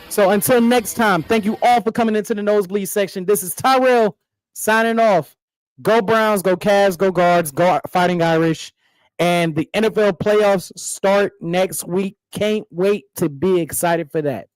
So until next time, thank you all for coming into the Nosebleed section. This is Tyrell signing off. Go Browns, go Cavs, go Guards, go Fighting Irish. And the NFL playoffs start next week. Can't wait to be excited for that.